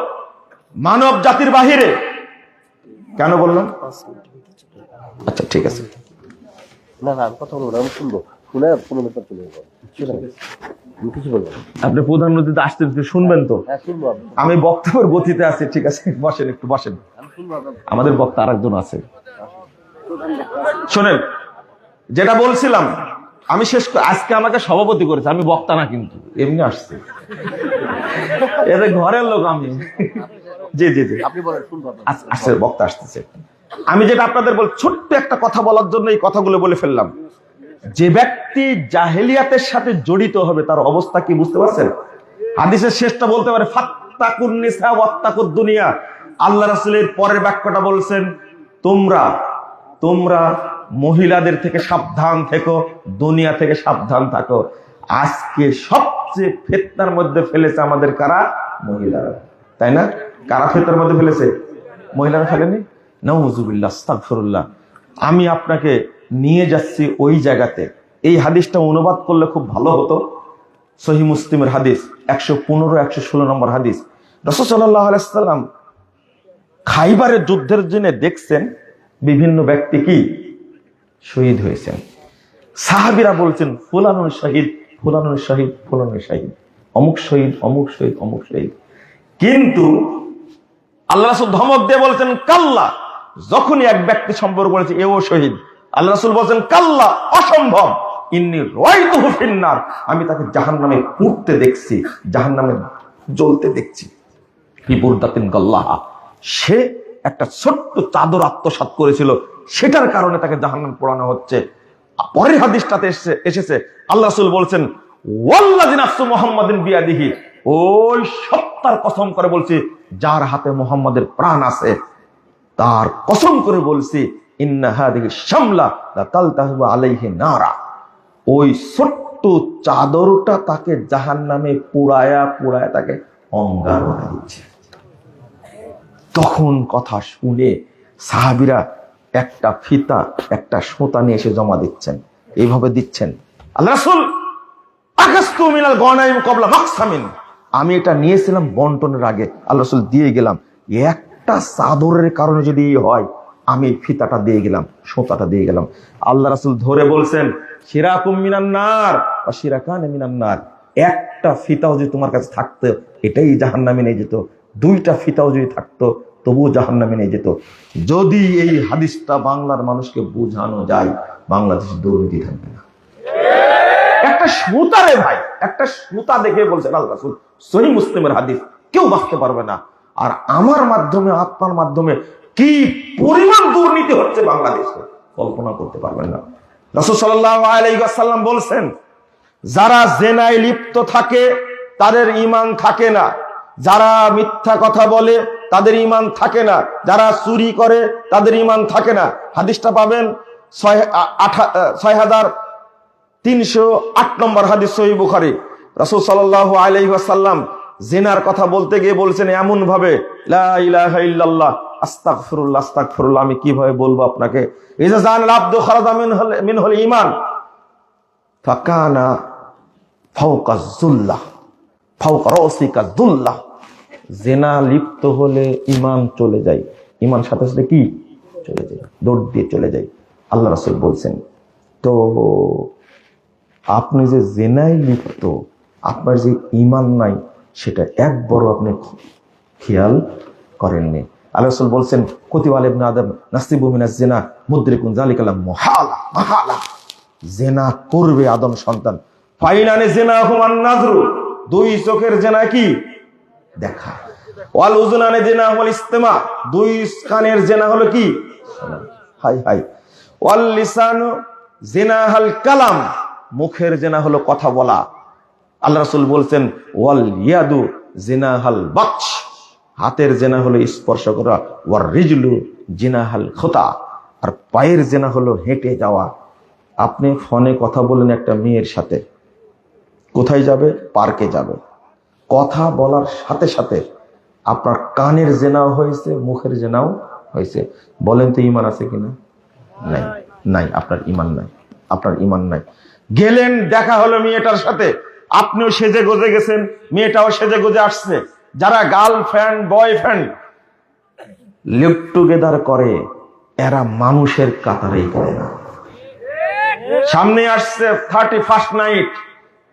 মানব জাতির বাহিরে। কেন বললাম? আচ্ছা ঠিক আছে, না না আমি কথা বলবো না, আমি শুনবো, শুনে কোনো ব্যাপার চলে যাবো, আমি কিছু বলবো না। আপনি প্রধানমন্ত্রী আসতেন, শুনবেন তো? হ্যাঁ শুনবো। আমি বক্তব্যের গতিতে আছি, ঠিক আছে, বসেন, একটু বসেন। আমাদের বক্তা আরেকজন আছে, শোনেন। যেটা বলছিলাম, আমি শেষ, আজকে আমাকে সভাপতি করেছে, আমি বক্তা না কিন্তু, এমনি আসছে, এদের ঘরের লোক আমি। জি জি জি, আপনি বলেন, শুনবো। আসছে, বক্তা আসতেছে। আমি যেটা আপনাদের বল, ছোট্ট একটা কথা বলার জন্য এই কথাগুলো বলে ফেললাম। যে ব্যক্তি জাহেলিয়াতের সাথে জড়িত হবে তার অবস্থা কি বুঝতে পারছেন? হাদিসের শেষটা বলতে পারে ফাত্তাকুন নিসা ওয়াত্তাকুদ দুনিয়া। আল্লাহ রাসূলের পরের বাক্যটা বলছেন, তোমরা মহিলাদের থেকে সাবধান থেকো, দুনিয়া থেকে সাবধান থাকো। আজকে সবচেয়ে ফিতনার মধ্যে ফেলেছে আমাদের কারা? মহিলারা, তাই না? কারা ফিতনার মধ্যে ফেলেছে? মহিলারা ফেলেনি? নাউযুবিল্লাহ, আস্তাগফিরুল্লাহ। আমি আপনাকে নিয়ে যাচ্ছি ওই জায়গাতে। এই হাদিসটা অনুবাদ করলে খুব ভালো হতো। সহিহ মুসলিমের হাদিস 115 116 নম্বর হাদিস। রাসূল সাল্লাল্লাহু আলাইহি ওয়াসাল্লাম খাইবারের যুদ্ধের জন্য দেখছেন বিভিন্ন ব্যক্তি কি শহীদ হয়েছেন। সাহাবীরা বলছেন ফুলানুর শহীদ, ফুলানুর শহীদ, ফুলানুর শহীদ, অমুক শহীদ, অমুক শহীদ, অমুক শহীদ। কিন্তু আল্লাহ রাসূল ধমক দিয়ে বলছেন কাল্লা। যখনই এক ব্যক্তি সম্পর্কে বলেছে এও শহীদ, আল্লাহ রাসূল বলছেন কাল্লা, অসম্ভব, ইন্নী রাআইতুহু ফিন্নার, আমি তাকে জাহান্নামে পুড়তে দেখছি, জাহান্নামে জ্বলতে দেখছি। ফি বুরদাতিন গাল্লাহা, সে একটা ছোট্ট চাদর আত্মসাৎ করেছিল, সেটার কারণে তাকে জাহান্নামে পোড়ানো হচ্ছে। পরের হাদিসটাতে এসেছে আল্লাহ রাসূল বলছেন ওয়াল্লাযী নাফসু মুহাম্মাদিন বিয়াদিহি, ওই সত্তার কসম করে বলছি যার হাতে মুহাম্মাদের প্রাণ আছে, তার কসম করে বলছি ইন্না হাদিহি শামলা লা তালতাহু আলাইহি নারা, ওই ছোট্ট চাদরটা তাকে জাহান্নামে পুড়ায়া পুড়ায়া তাকে অঙ্গার বানিয়ে দিচ্ছে। তখন কথা শুনে সাহাবীরা একটা ফিতা, একটা সুতা নিয়ে এসে জমা দিচ্ছেন, এইভাবে দিচ্ছেন। আল্লাহ রাসূল আকাস্তু মিনাল গনাইম ক্বাবলা মাকসামিন, আমি এটা নিয়েছিলাম বন্টনের আগে, আল্লাহ রাসূল দিয়ে গেলাম। একটা চাদরের কারণে যদি হয়, আমি ফিতাটা দিয়ে গেলাম, সুতাটা দিয়ে গেলাম। আল্লাহ রাসূল ধরে বলছেন শিরাকুম মিনান নার ওয়া শিরাকানে মিনান নার, একটা ফিতাও যদি তোমার কাছে থাকতো এটাই জাহান্নামে নিয়ে যেত, 2টা ফিতাও যদি থাকতো তবুও জাহান্নামে নিয়ে যেত। যদি এই হাদিসটা বাংলার মানুষকে বোঝানো যায়, বাংলাদেশে দুর্নীতি থাকবে না। একটা একটা সুতা রে ভাই, একটা সুতা দেখে বলছেন আল্লাহ রাসূল, সহিহ মুসলিমের হাদিস, কেউ বাঁচতে পারবে না। আর আমার মাধ্যমে, আপনার মাধ্যমে কি পরিমাণ দুর্নীতি হচ্ছে বাংলাদেশে কল্পনা করতে পারবেন না। রাসূল সাল্লাল্লাহু আলাইহি ওয়াসাল্লাম বলছেন, যারা জেনায় লিপ্ত থাকে তাদের ঈমান থাকে না, যারা মিথ্যা কথা বলে তাদের ঈমান থাকে না, যারা চুরি করে তাদের ঈমান থাকে না। হাদিসটা পাবেন 6308 নম্বর হাদিস, সহিহ বুখারী। রাসূল সাল্লাল্লাহু আলাইহি ওয়াসাল্লাম জিনার কথা বলতে গিয়ে বলছেন এমন ভাবে, লা ইলাহা ইল্লাল্লাহ আস্তাগফিরুল্লাহ আস্তাগফিরুল্লাহ, আমি কিভাবে বলবো আপনাকে, ইজা জানাল আব্দু খারাজা মিনহুল ঈমান ফাকানা ফাওকা যুল্লাহ ফাওকা রাসিকা যুল্লাহ। জিনা লিপ্ত হলে ঈমান চলে যায়, ঈমান সাথে সাথে কি চলে যায়, দৌড় দিয়ে চলে যায়। আল্লাহ রাসূল বলছেন, তো আপনি যে জিনায় লিপ্ত, আপনার যে ঈমান নাই, সেটা একবারও আপনি খেয়াল করেননি। আল্লাহ রাসূল বলছেন, কুতিবা আলা ইবনি আদম নাসিবু মিনাজ জিনা মুদরিকুন যালিকা মুহালা মাহালা। জিনা করবে আদম সন্তান। ফাইনানে জিনাহুম আন-নাযরু, দুই চোখের জিনা কি দেখা। ওয়াল উযুনানে জিনাহুল ইসতিমা, দুই কানের জিনা হলো কি শোনা। High high. ওয়াল লিসানু জিনাহাল কালাম, মুখের জিনা হলো কথা বলা। আল্লাহ রাসূল বলছেন, ওয়াল ইয়াদু জিনাহাল বাতশ, হাতের জিনা হলো স্পর্শ করা। ওয়ার রিজলু জিনাহাল খুতা, আর পায়ের জিনা হলো হেঁটে যাওয়া। আপনি ফোনে কথা বলেন একটা মেয়ের সাথে, কোথায় যাবে? পার্কে যাবে। কথা বলার সাথে সাথে আপনার কানের জেনাও হয়েছে, মুখের জেনাও হয়েছে। বলেন তো ঈমান আছে কিনা? নাই, নাই, আপনার ঈমান নাই, আপনার ঈমান নাই। গেলেন, দেখা হলো মেয়েটার সাথে, আপনিও সেজে গুজে গেছেন, মেয়েটাও সেজে গুজে আসছে। যারা গার্লফ্রেন্ড বয়ফ্রেন্ড লিভ টুগেদার করে, এরা মানুষের কাতারেই পড়ে না। সামনে আসছে 31st নাইট,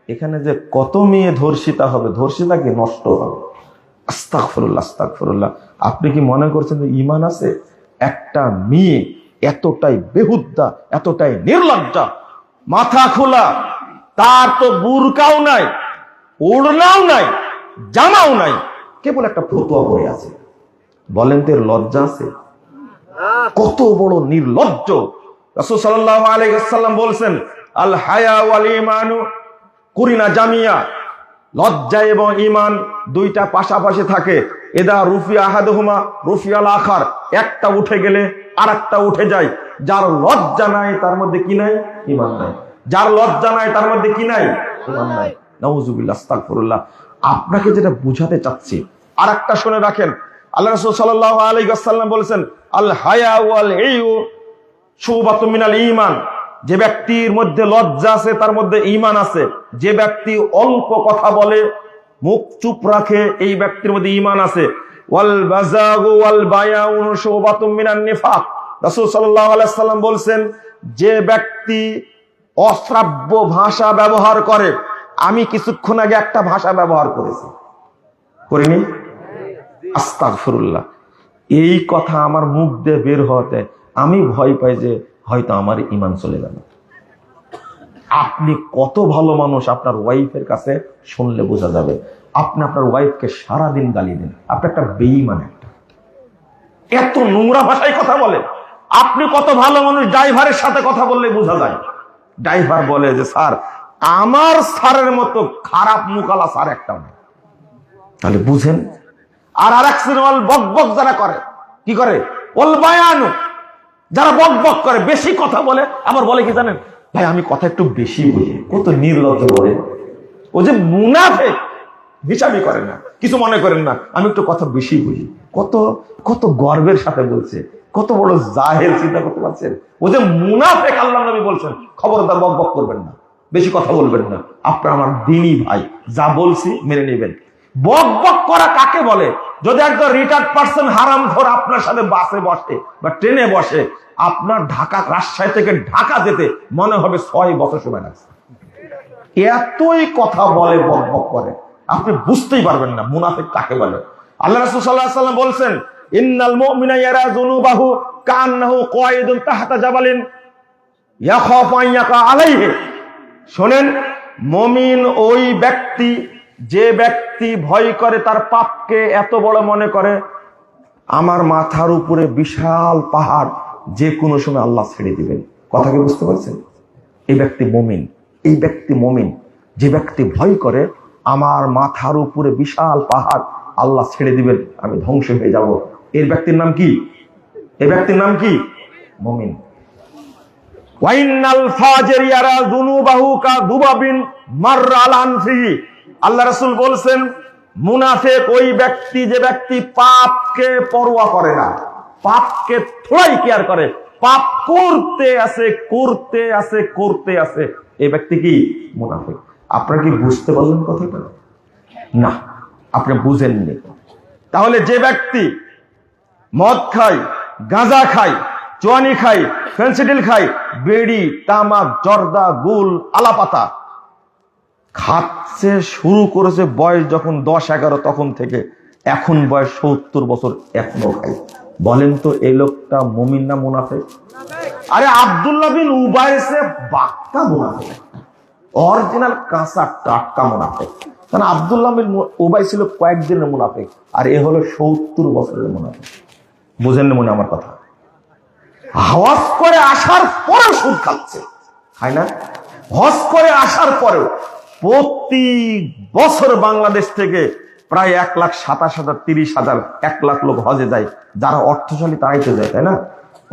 এখানে যে কত মেয়ে ধর্ষিতা হবে, ধর্ষিতা কি নষ্ট হবে। আস্তাগফিরুল্লাহ আস্তাগফিরুল্লাহ। আপনি কি মনে করছেন যে ঈমান আছে? একটা মেয়ে এতটাই বেহুদ্দা, এতটাই নির্লজ্জা, মাথা খোলা, তার তো বুরকাও নাই, ওড়নাও নাই, জামাও নাই, কেবল একটা ফতুয়া পরে আছে। বলেন তো এর লজ্জা আছে? কত বড় নির্লজ্জ। রাসূল সাল্লাল্লাহু আলাইহি ওয়াসাল্লাম বলছেন, আল হায়া ওয়াল ঈমানু কুরিনা জামিয়া, লজ্জা এবং ঈমান দুইটা পাশাপাশি থাকে। এদা রুফিয়া আহাদুহুমা রুফিয়াল আখার, একটা উঠে গেলে আরেকটা উঠে যায়। যার লজ্জা নাই তার মধ্যে কি নাই? ঈমান নাই। যার লজ্জা নাই তার মধ্যে কি নাই? ঈমান নাই। নাউযুবিল্লাহ আস্তাগফিরুল্লাহ। আপনাকে যেটা বুঝাতে চাচ্ছি, আরেকটা শুনে রাখেন। আল্লাহ রাসূল সাল্লাল্লাহু আলাইহি ওয়াসাল্লাম বলেছেন, আল হায়া ওয়াল ইউ শুবাতুম মিনাল ঈমান, যে ব্যক্তির মধ্যে লজ্জা আছে তার মধ্যে ঈমান আছে। যে ব্যক্তি অল্প কথা বলে, মুখ চুপ রাখে, এই ব্যক্তির মধ্যে ঈমান আছে। ওয়াল বাযাগু ওয়াল বায়াউ শুবাতুম মিনান নিফাক, রাসূল সাল্লাল্লাহু আলাইহি ওয়াসাল্লাম বলেন, যে ব্যক্তি অশ্রাব্য ভাষা ব্যবহার করে, আমি কিছুক্ষণ আগে একটা ভাষা ব্যবহার করেছি, করিনি? আস্তাগফিরুল্লাহ। এই কথা আমার মুখ দিয়ে বের হতে আমি ভয় পাই যে হয়তো আমার ঈমান চলে গেল। আপনি কত ভালো মানুষ, আপনার ওয়াইফের কাছে শুনলে বোঝা যাবে। আপনি আপনার ওয়াইফকে সারাদিন গালি দেন, আপনি একটা বেঈমান, একটা এত নোংরা ভাষায় কথা বলে। আপনি কত ভালো মানুষ, ড্রাইভারের সাথে কথা বললে বোঝা যায়। ড্রাইভার বলে যে স্যার, আমার স্যারের মতো খারাপ মুকালা স্যার একটা নেই। তাহলে বুঝেন। আর আরেক সিনেমাল বক বক যারা করে, কি করে? ওল বায়ানু, যারা বক বক করে, বেশি কথা বলে, আবার বলে কি জানেন ভাই, আমি কথা একটু বেশি বুঝি। কত নির্লজ্জ বলে। ও যে মুনাফিক, হিসাবই করে না, কিছু মনে করেন না, আমি একটু কথা বেশি বুঝি। কত কত গর্বের সাথে বলছে, কত বড় জাহেল, চিন্তা করতে পারছেন? ও যে মুনাফিক, আল্লাহ নবী বলছেন, খবরদার বক বক করবেন না, বেশি কথা বলবেন না। আপনার আমার দিনই ভাই, যা বলছি মেনে নেবেন। বক বক করা কাকে বলে? যদি একজন রিটার্ড পারসন হারামখোর আপনার সাথে বাসে বসে বা ট্রেনে বসে, আপনার ঢাকা, রাজশাহী থেকে ঢাকা যেতে মনে হবে 6 বছর সময় লাগছে। এতই কথা বলে, বক বক করে, আপনি বুঝতেই পারবেন না মুনাফিক কাকে বলে। আল্লাহ রাসূল সাল্লাল্লাহু আলাইহি ওয়াসাল্লাম বলেন, ইন্নাল মুমিনা ইয়ারা যুনুবাহু কান্নাহু কায়িদুন তাহতা জাবালিন ইয়াখাফু আন ইয়াকা আলাইহি। শুনেন, মুমিন ওই ব্যক্তি যে ব্যক্তি ভয় করে তার পাপকে এত বড় মনে করে আমার মাথার উপরে বিশাল পাহাড় যে কোনো সময় আল্লাহ ছেড়ে দিবেন। কথা কি বুঝতে পারছেন? এই ব্যক্তি মুমিন। এই ব্যক্তি মুমিন যে ব্যক্তি ভয় করে আমার মাথার উপরে বিশাল পাহাড় আল্লাহ ছেড়ে দিবেন, আমি ধ্বংস হয়ে যাব। এর ব্যক্তির নাম কি? এই ব্যক্তির নাম কি? মুমিন। ওয়াইনাল ফাজির ইয়ারা যুনুবাহু কা দুবাবিন মাররা আলা আনফিহি। আল্লাহ রাসূল বলেন মুনাফিক ওই ব্যক্তি যে ব্যক্তি পাপকে পরোয়া করে না, পাপকে থোড়াই কেয়ার করে, পাপ করতে আছে করতে আছে করতে আছে, এই ব্যক্তি কি? মুনাফিক। আপনারা কি বুঝতে পারলেন কথাটা? না, আপনি বুঝেননি। তাহলে যে ব্যক্তি মদ খায়, গাঁজা খায়, চুয়ানি খায়, ফেন্সিডিল খায়, বেড়ি, তামাক, জর্দা, গুল, আলাপাতা খাচ্ছে শুরু করেছে বয়স যখন 10-11 তখন থেকে এখন বয়স 70 বছর এখনো খায়, বলেন তো এই লোকটা মুমিন না মুনাফিক? আরে আব্দুল্লাহ বিন উবাইসে বাক্কা মুনাফিক, অরিজিনাল কাঁচা টাটকা মুনাফিক। কারণ আব্দুল্লাহ বিন উবাই ছিল কয়েকদিনের মুনাফিক, আর এ হলো 70 বছরের মুনাফিক। বুঝেন না মনে আমার কথা? হজ করে আসার পরেও সুদ খাচ্ছে, তাই না? হজ করে আসার পরেও প্রতি বছর বাংলাদেশ থেকে প্রায় 1,27,000, 30,000, 1 লাখ লোক হজে যায়। যারা অর্থশালী তারাই তো যায়, তাই না?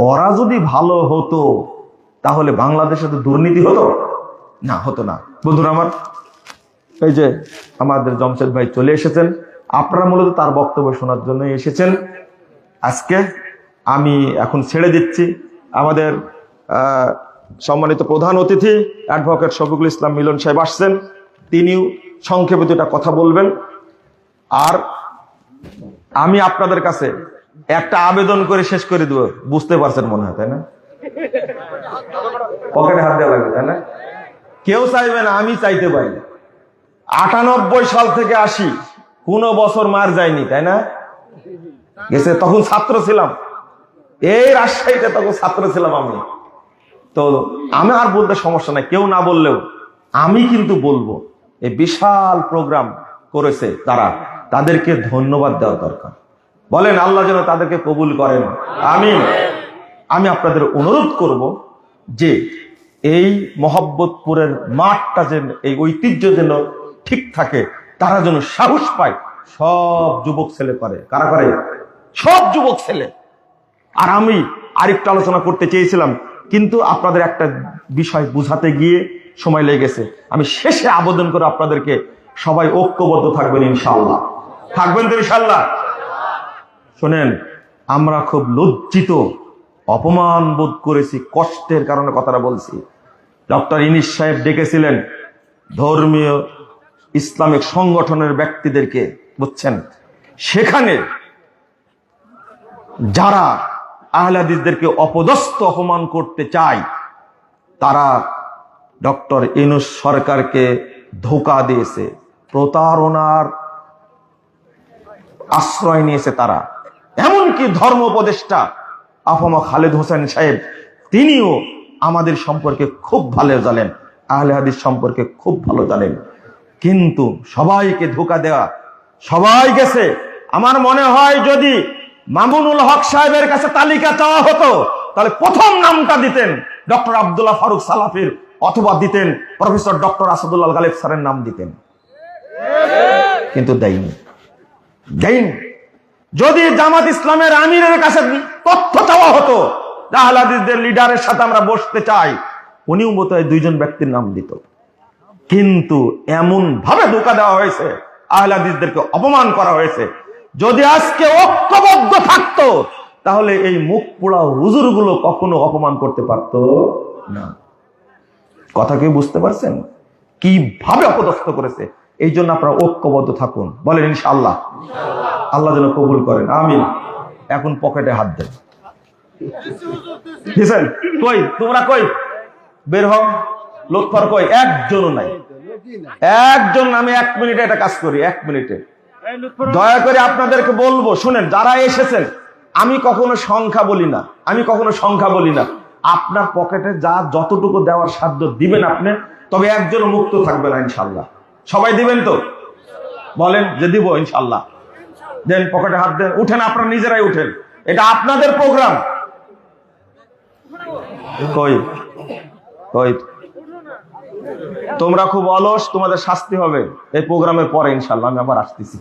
ওরা যদি ভালো হতো তাহলে বাংলাদেশে তো দুর্নীতি হতো না, হতো না। বন্ধুরা আমার, এই যে আমাদের জমশেদ ভাই চলে এসেছেন, আপনারা মূলত তার বক্তব্য শোনার জন্য এসেছেন। আজকে আমি এখন ছেড়ে দিচ্ছি আমাদের সম্মানিত প্রধান অতিথি অ্যাডভোকেট শফিকুল ইসলাম মিলন সাহেব আসছেন, তিনিও সংক্ষেপে দুটা কথা বলবেন। আর আমি আপনাদের কাছে একটা আবেদন করে শেষ করে দেব, বুঝতে পারছেন মনে হয়, তাই না? পকেটে হাত দেওয়া লাগবে, তাই না? কেউ চাইবে না, আমি চাইতে পারি। 98 সাল থেকে 80 কোনো বছর মার যায়নি, তাই না? গেছে, তখন ছাত্র ছিলাম, এই রাজশাহীতে তখন ছাত্র ছিলাম আমি। তো আমি আর বলতে সমস্যা নাই, কেউ না বললেও আমি কিন্তু বলবো, এই বিশাল প্রোগ্রাম করেছে তারা, তাদেরকে ধন্যবাদ দেওয়া দরকার। বলেন আল্লাহ যেন তাদেরকে কবুল করেন, আমিন। আমি আপনাদের অনুরোধ করব যে এই মহব্বতপুরের মাঠটা যেন, এই ঐতিহ্য যেন ঠিক থাকে, তারা যেন সাহস পায়। সব যুবক ছেলে করে, কারা করে? সব যুবক ছেলে। আর আমি আরেকটু আলোচনা করতে চেয়েছিলাম, কিন্তু আপনাদের একটা বিষয় বুঝাতে গিয়ে সময় লেগে গেছে। আমি শেষে আবেদন করে আপনাদেরকে সবাই ঐক্যবদ্ধ থাকবেন ইনশাআল্লাহ। থাকবেন তো ইনশাআল্লাহ? শোনেন, আমরা খুব লজ্জিত, অপমান বোধ করেছি, কষ্টের কারণে কথাটা বলছি। ডক্টর ইনিস সাহেব ডেকেছিলেন ধর্মীয় ইসলামিক সংগঠনের ব্যক্তিদেরকে, বুঝছেন? সেখানে যারা আহলে হাদিসদেরকে অপদস্থ অপমান করতে চায়, তারা ডক্টর ইউনূস সরকারকে ধোঁকা দিয়েছে, প্রতারণার আশ্রয় নিয়েছে তারা। এমনকি ধর্ম উপদেষ্টা আফমা খালেদ হোসেন সাহেব, তিনিও আমাদের সম্পর্কে খুব ভালো জানেন, আহলে হাদিস সম্পর্কে খুব ভালো জানেন, কিন্তু সবাইকে ধোঁকা দেওয়া, সবাই গেছে। আমার মনে হয় যদি মামুনুল হক সাহেবের কাছে তালিকা চাওয়া হতো, তাহলে প্রথম নামটা দিতেন ডক্টর আব্দুল্লাহ ফারুক সালাফির, অথবা দিতেন প্রফেসর ডক্টর আসাদুল্লাহ গালিব স্যারের নাম দিতেন, কিন্তু দেয়নি। যদি জামাত ইসলামের আমিরের কাছে তথ্য চাওয়া হতো, আহলে হাদিসদের লিডারের সাথে আমরা বসতে চাই, উনিও বোধহয় 2 ব্যক্তির নাম দিত। কিন্তু এমন ভাবে ধোঁকা দেওয়া হয়েছে, আহলে হাদিসদেরকে অপমান করা হয়েছে। যদি আজকে ঐক্যবদ্ধ থাকতো, তাহলে এই মুখ পোড়া হুজুরগুলো কখনো অপমান করতে পারতো না। কথা কি বুঝতে পারছেন? কিভাবে অপদস্থ করেছে। এই জন্য আপনারা ঐক্যবদ্ধ থাকুন, বলেন ইনশাআল্লাহ। আল্লাহ যেন কবুল করেন, আমিন। এখন পকেটে হাত দেন। কই তোমরা, কই বের হও, লোকফার কই? একজনও নাই, একজন। আমি 1 মিনিটে এটা কাজ করি, 1 মিনিটে। দয়া করে আপনাদেরকে বলবো, শুনেন, যারা এসেছেন, আমি কখনো সংখ্যা বলি না, আপনার পকেটে যা যতটুকু দেওয়ার সাধ্য দিবেন আপনি, তবে একজন মুক্ত থাকবে না ইনশাল্লাহ। সবাই দিবেন তো? বলেন যে দিব ইনশাল্লাহ। দেন, পকেটে হাত দেন, উঠেন, আপনারা নিজেরাই উঠেন, এটা আপনাদের প্রোগ্রাম। কই কই তোমরা খুব অলস, তোমাদের শাস্তি হবে এই প্রোগ্রামের পরে ইনশাল্লাহ। আমি আবার আসতেছি।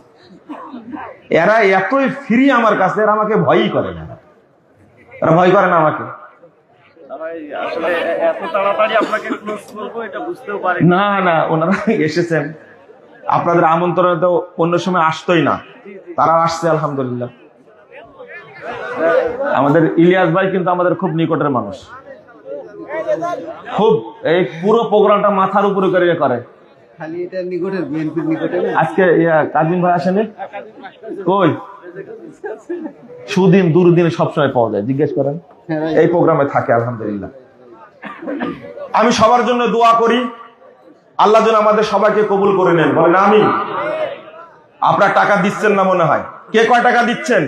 এরা এতই ফ্রি আমার কাছে, এরা আমাকে ভয়ই করে না, এরা ভয় করে না আমাকে। না না, ওনারা এসেছেন, আপনাদের আমন্ত্রণে তো অন্য সময় আসতোই না, তারা আসছে আলহামদুলিল্লাহ। আমাদের ইলিয়াস ভাই কিন্তু আমাদের খুব নিকটের মানুষ, খুব এই পুরো প্রোগ্রামটা মাথার উপরে করে। আজকে কাজিম ভাই আসেনি কই? সুদিন দুর্দিন সবসময় পাওয়া যায়, জিজ্ঞেস করেন, এই প্রোগ্রামে থাকে আলহামদুলিল্লাহ। আমি সবার জন্য দোয়া করি, আল্লাহ যেন আমাদের সবাইকে কবুল করে নেন, বলেন আমিন। আপনারা টাকা দিচ্ছেন না মনে হয়, কে কয় টাকা দিচ্ছেন?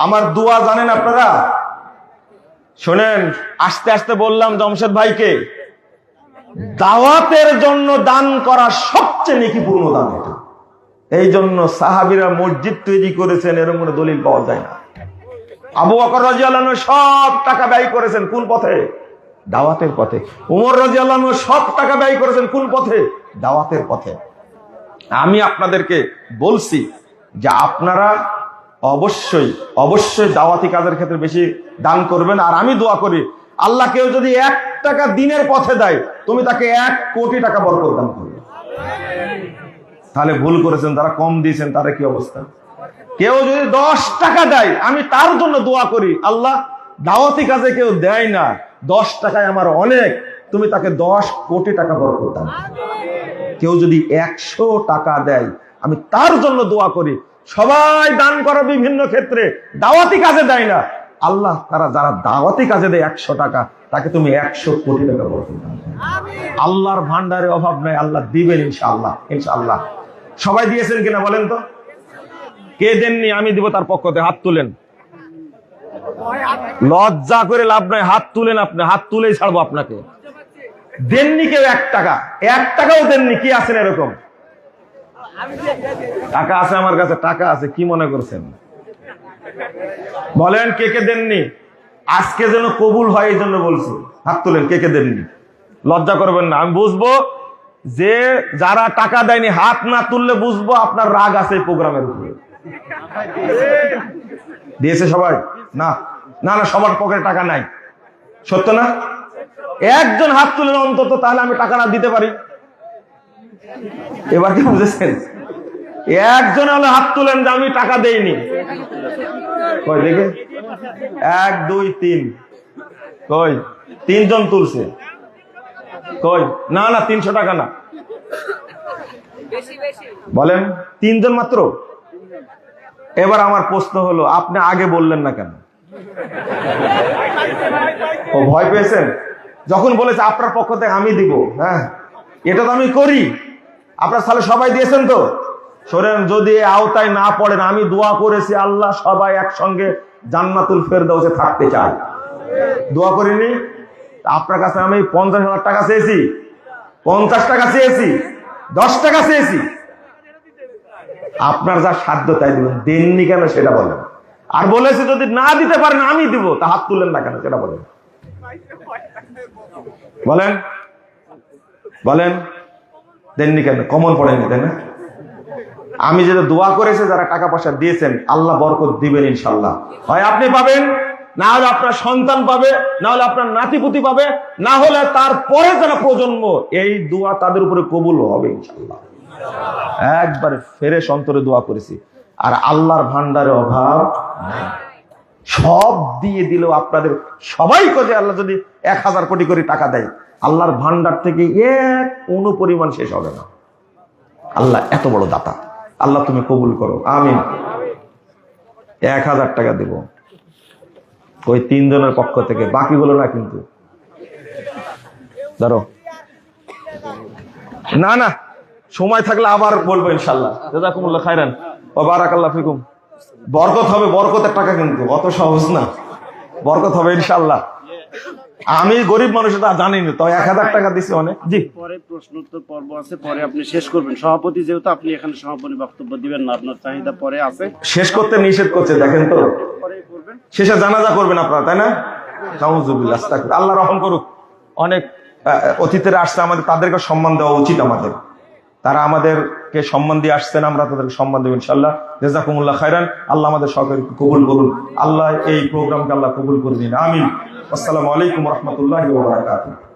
আমার দোয়া জানেন আপনারা? শোনেন, আস্তে আস্তে বললাম জমশেদ ভাইকে, দাওয়াতের জন্য দান করা সবচেয়ে নেকিপূর্ণ দান এটা। এই জন্য সাহাবীরা মসজিদ তৈরি করেছেন, এরকম কোনো দলিল পাওয়া যায় না। আবু বকর রাদিয়াল্লাহু আনহু সব টাকা ব্যয় করেছেন কোন পথে? দাওয়াতের পথে। উমর রাদিয়াল্লাহু আনহু সব টাকা ব্যয় করেছেন কোন পথে? দাওয়াতের পথে। আমি আপনাদেরকে বলছি যে আপনারা অবশ্যই অবশ্যই দাওয়াতি কাজের ক্ষেত্রে বেশি দান করবেন। আর আমি দোয়া করি, আল্লাহ কেউ যদি 1 টাকা দিনের পথে দেয়, তুমি তাকে 1 কোটি টাকা বরকত দান করবে। তাহলে ভুল করেছেন, তারা কম দিয়েছেন, তাদের কি অবস্থা? কেউ যদি 10 টাকা দেয়, আমি তার জন্য দোয়া করি, আল্লাহ দাওয়াতি কাজে কেউ দেয় না, 10 টাকায় আমার অনেক, তুমি তাকে 10 কোটি টাকা বরকত দান। কেউ যদি 100 টাকা দেয়, আমি তার জন্য দোয়া করি। সবাই দান করে বিভিন্ন ক্ষেত্রে, দাওয়াতি কাজে দেয় না, আল্লাহ তারা যারা দাওয়াতি কাজে দেয় 100 টাকা, তাকে তুমি 100 কোটি টাকা বরকত দান। আল্লাহর ভান্ডারে অভাব নাই, আল্লাহ দিবেন ইনশাআল্লাহ ইনশাআল্লাহ। সবাই দিয়েছেন কিনা বলেন তো? কে দেননি? আমি দিব তার পক্ষ থেকে, হাত তুলেন। লজ্জা করে লাভ নাই, হাত তুলেন। আপনি হাত তুলেই ছাড়বো আপনাকে। দেননি কেউ 1 টাকা? 1 টাকাও দেননি? কি আছেন এরকম? টাকা আছে আমার কাছে, টাকা আছে, কি মনে করছেন? বলেন কে কে দেননি? আজকে যেন কবুল হয় এই জন্য বলছি, হাত তুলেন কে কে দেননি। লজ্জা করবেন না, আমি বুঝবো যে যারা টাকা দেয়নি, হাত না তুললে বুঝবো আপনার রাগ আছে এই প্রোগ্রামের উপরে। দিয়েছে সবাই? না না না, সবার পকেটে টাকা নাই, সত্য না? একজন হাত তুলেন অন্তত, তাহলে আমি টাকা না দিতে পারি। এবার কি বুঝেছেন? একজন হলে হাত তুলেন যে আমি টাকা দেইনি। কই দেখে? 1 2 3, কই? 3 জন তুলছে, কই? না না, 300 টাকা না, বলেন 3 জন মাত্র। এবার আমার প্রশ্ন হলো, আপনি আগে বললেন না কেন? ও ভয় পেয়েছেন? যখন বলেছে আপনার পক্ষ থেকে আমি দিব, হ্যাঁ এটা তো আমি করি, আপনার সালে সবাই দিয়েছেন তো। শোনেন, যদি আওতায় না পড়েন, আমি দোয়া করেছি আল্লাহ সবাই একসঙ্গে জান্নাতুল ফেরদাউসে থাকতে চাই, দোয়া করিনি? আপনার কাছে আমি 50,000 টাকা চেয়েছি, 50 টাকা চেয়েছি, 10 টাকা চেয়েছি, আপনার যা সাধ্য তাই দিবেন। দেননি কেন সেটা বলেন। আর বলেছি যদি না দিতে পারেন আমি দিব, তা হাত তুললেন না কেন সেটা বলেন। বলেন বলেন, দেননি কেন? কমন পড়েনি তাই না? আমি যেটা দোয়া করেছি, যারা টাকা পয়সা দিয়েছেন, আল্লাহ বরকত দিবেন ইনশাল্লাহ। হয় আপনি পাবেন, না হলে আপনার সন্তান পাবে, না হলে আপনার নাতিপুতি পাবে, না হলে তারপরে যারা প্রজন্ম, এই দোয়া তাদের উপরে কবুল হবে ইনশাল্লাহ। একবারে ফেরেশ অন্তরে দোয়া করেছি। আর আল্লাহর ভান্ডারে অভাব নাই, সব দিয়ে দিলেও আপনাদের সবাইকে যে আল্লাহ যদি 1000 কোটি করে টাকা দেয়, আল্লাহর ভান্ডার থেকে 1 অণু পরিমাণ শেষ হবে না। আল্লাহ এত বড় দাতা, আল্লাহ তুমি কবুল করো, আমিন। 1000 টাকা দেব ওই 3 জনের পক্ষ থেকে, বাকিগুলো না কিন্তু। ধরো, না না, সময় থাকলে আবার বলবো ইনশাল্লাহ। জাযাকুমুল্লাহ খাইরান ওয়া বারাকাল্লাহু ফিকুম। বরকত হবে, বরকতের টাকা কিন্তু অত সহজ না, বরকত হবে ইনশাল্লাহ। আমি গরিব মানুষ তা জানি না, তো 1000 টাকা দিছি অনেক। জি পরে প্রশ্নোত্তর পর্ব আছে, পরে আপনি শেষ করবেন। সভাপতি যেহেতু, আপনি এখানে সমাপনী বক্তব্য দিবেন না, আপনার চাহিদা পরে আছে, শেষ করতে নিষেধ করছে, দেখেন তো। পরে করবেন। শেষে জানাজা করবেন আপনারা, তাই না? নাউজুবিল্লাহ, আস্তাগফিরুল্লাহ। আল্লাহ রহম করুক। অনেক অতিথিরা আসছে, আমাদের তাদেরকে সম্মান দেওয়া উচিত আমাদের। তারা আমাদেরকে সম্মান দিয়ে আসছেন, আমরা তাদেরকে সম্মান দেব ইনশাআল্লাহ। জাযাকুমুল্লাহ খাইরান। আল্লাহ আমাদের সকলকে কবুল করুন। আল্লাহ এই প্রোগ্রামকে আল্লাহ কবুল করে দিন, আমিন। আসসালামু আলাইকুম ওয়া রাহমাতুল্লাহি ওয়া বারাকাতুহু।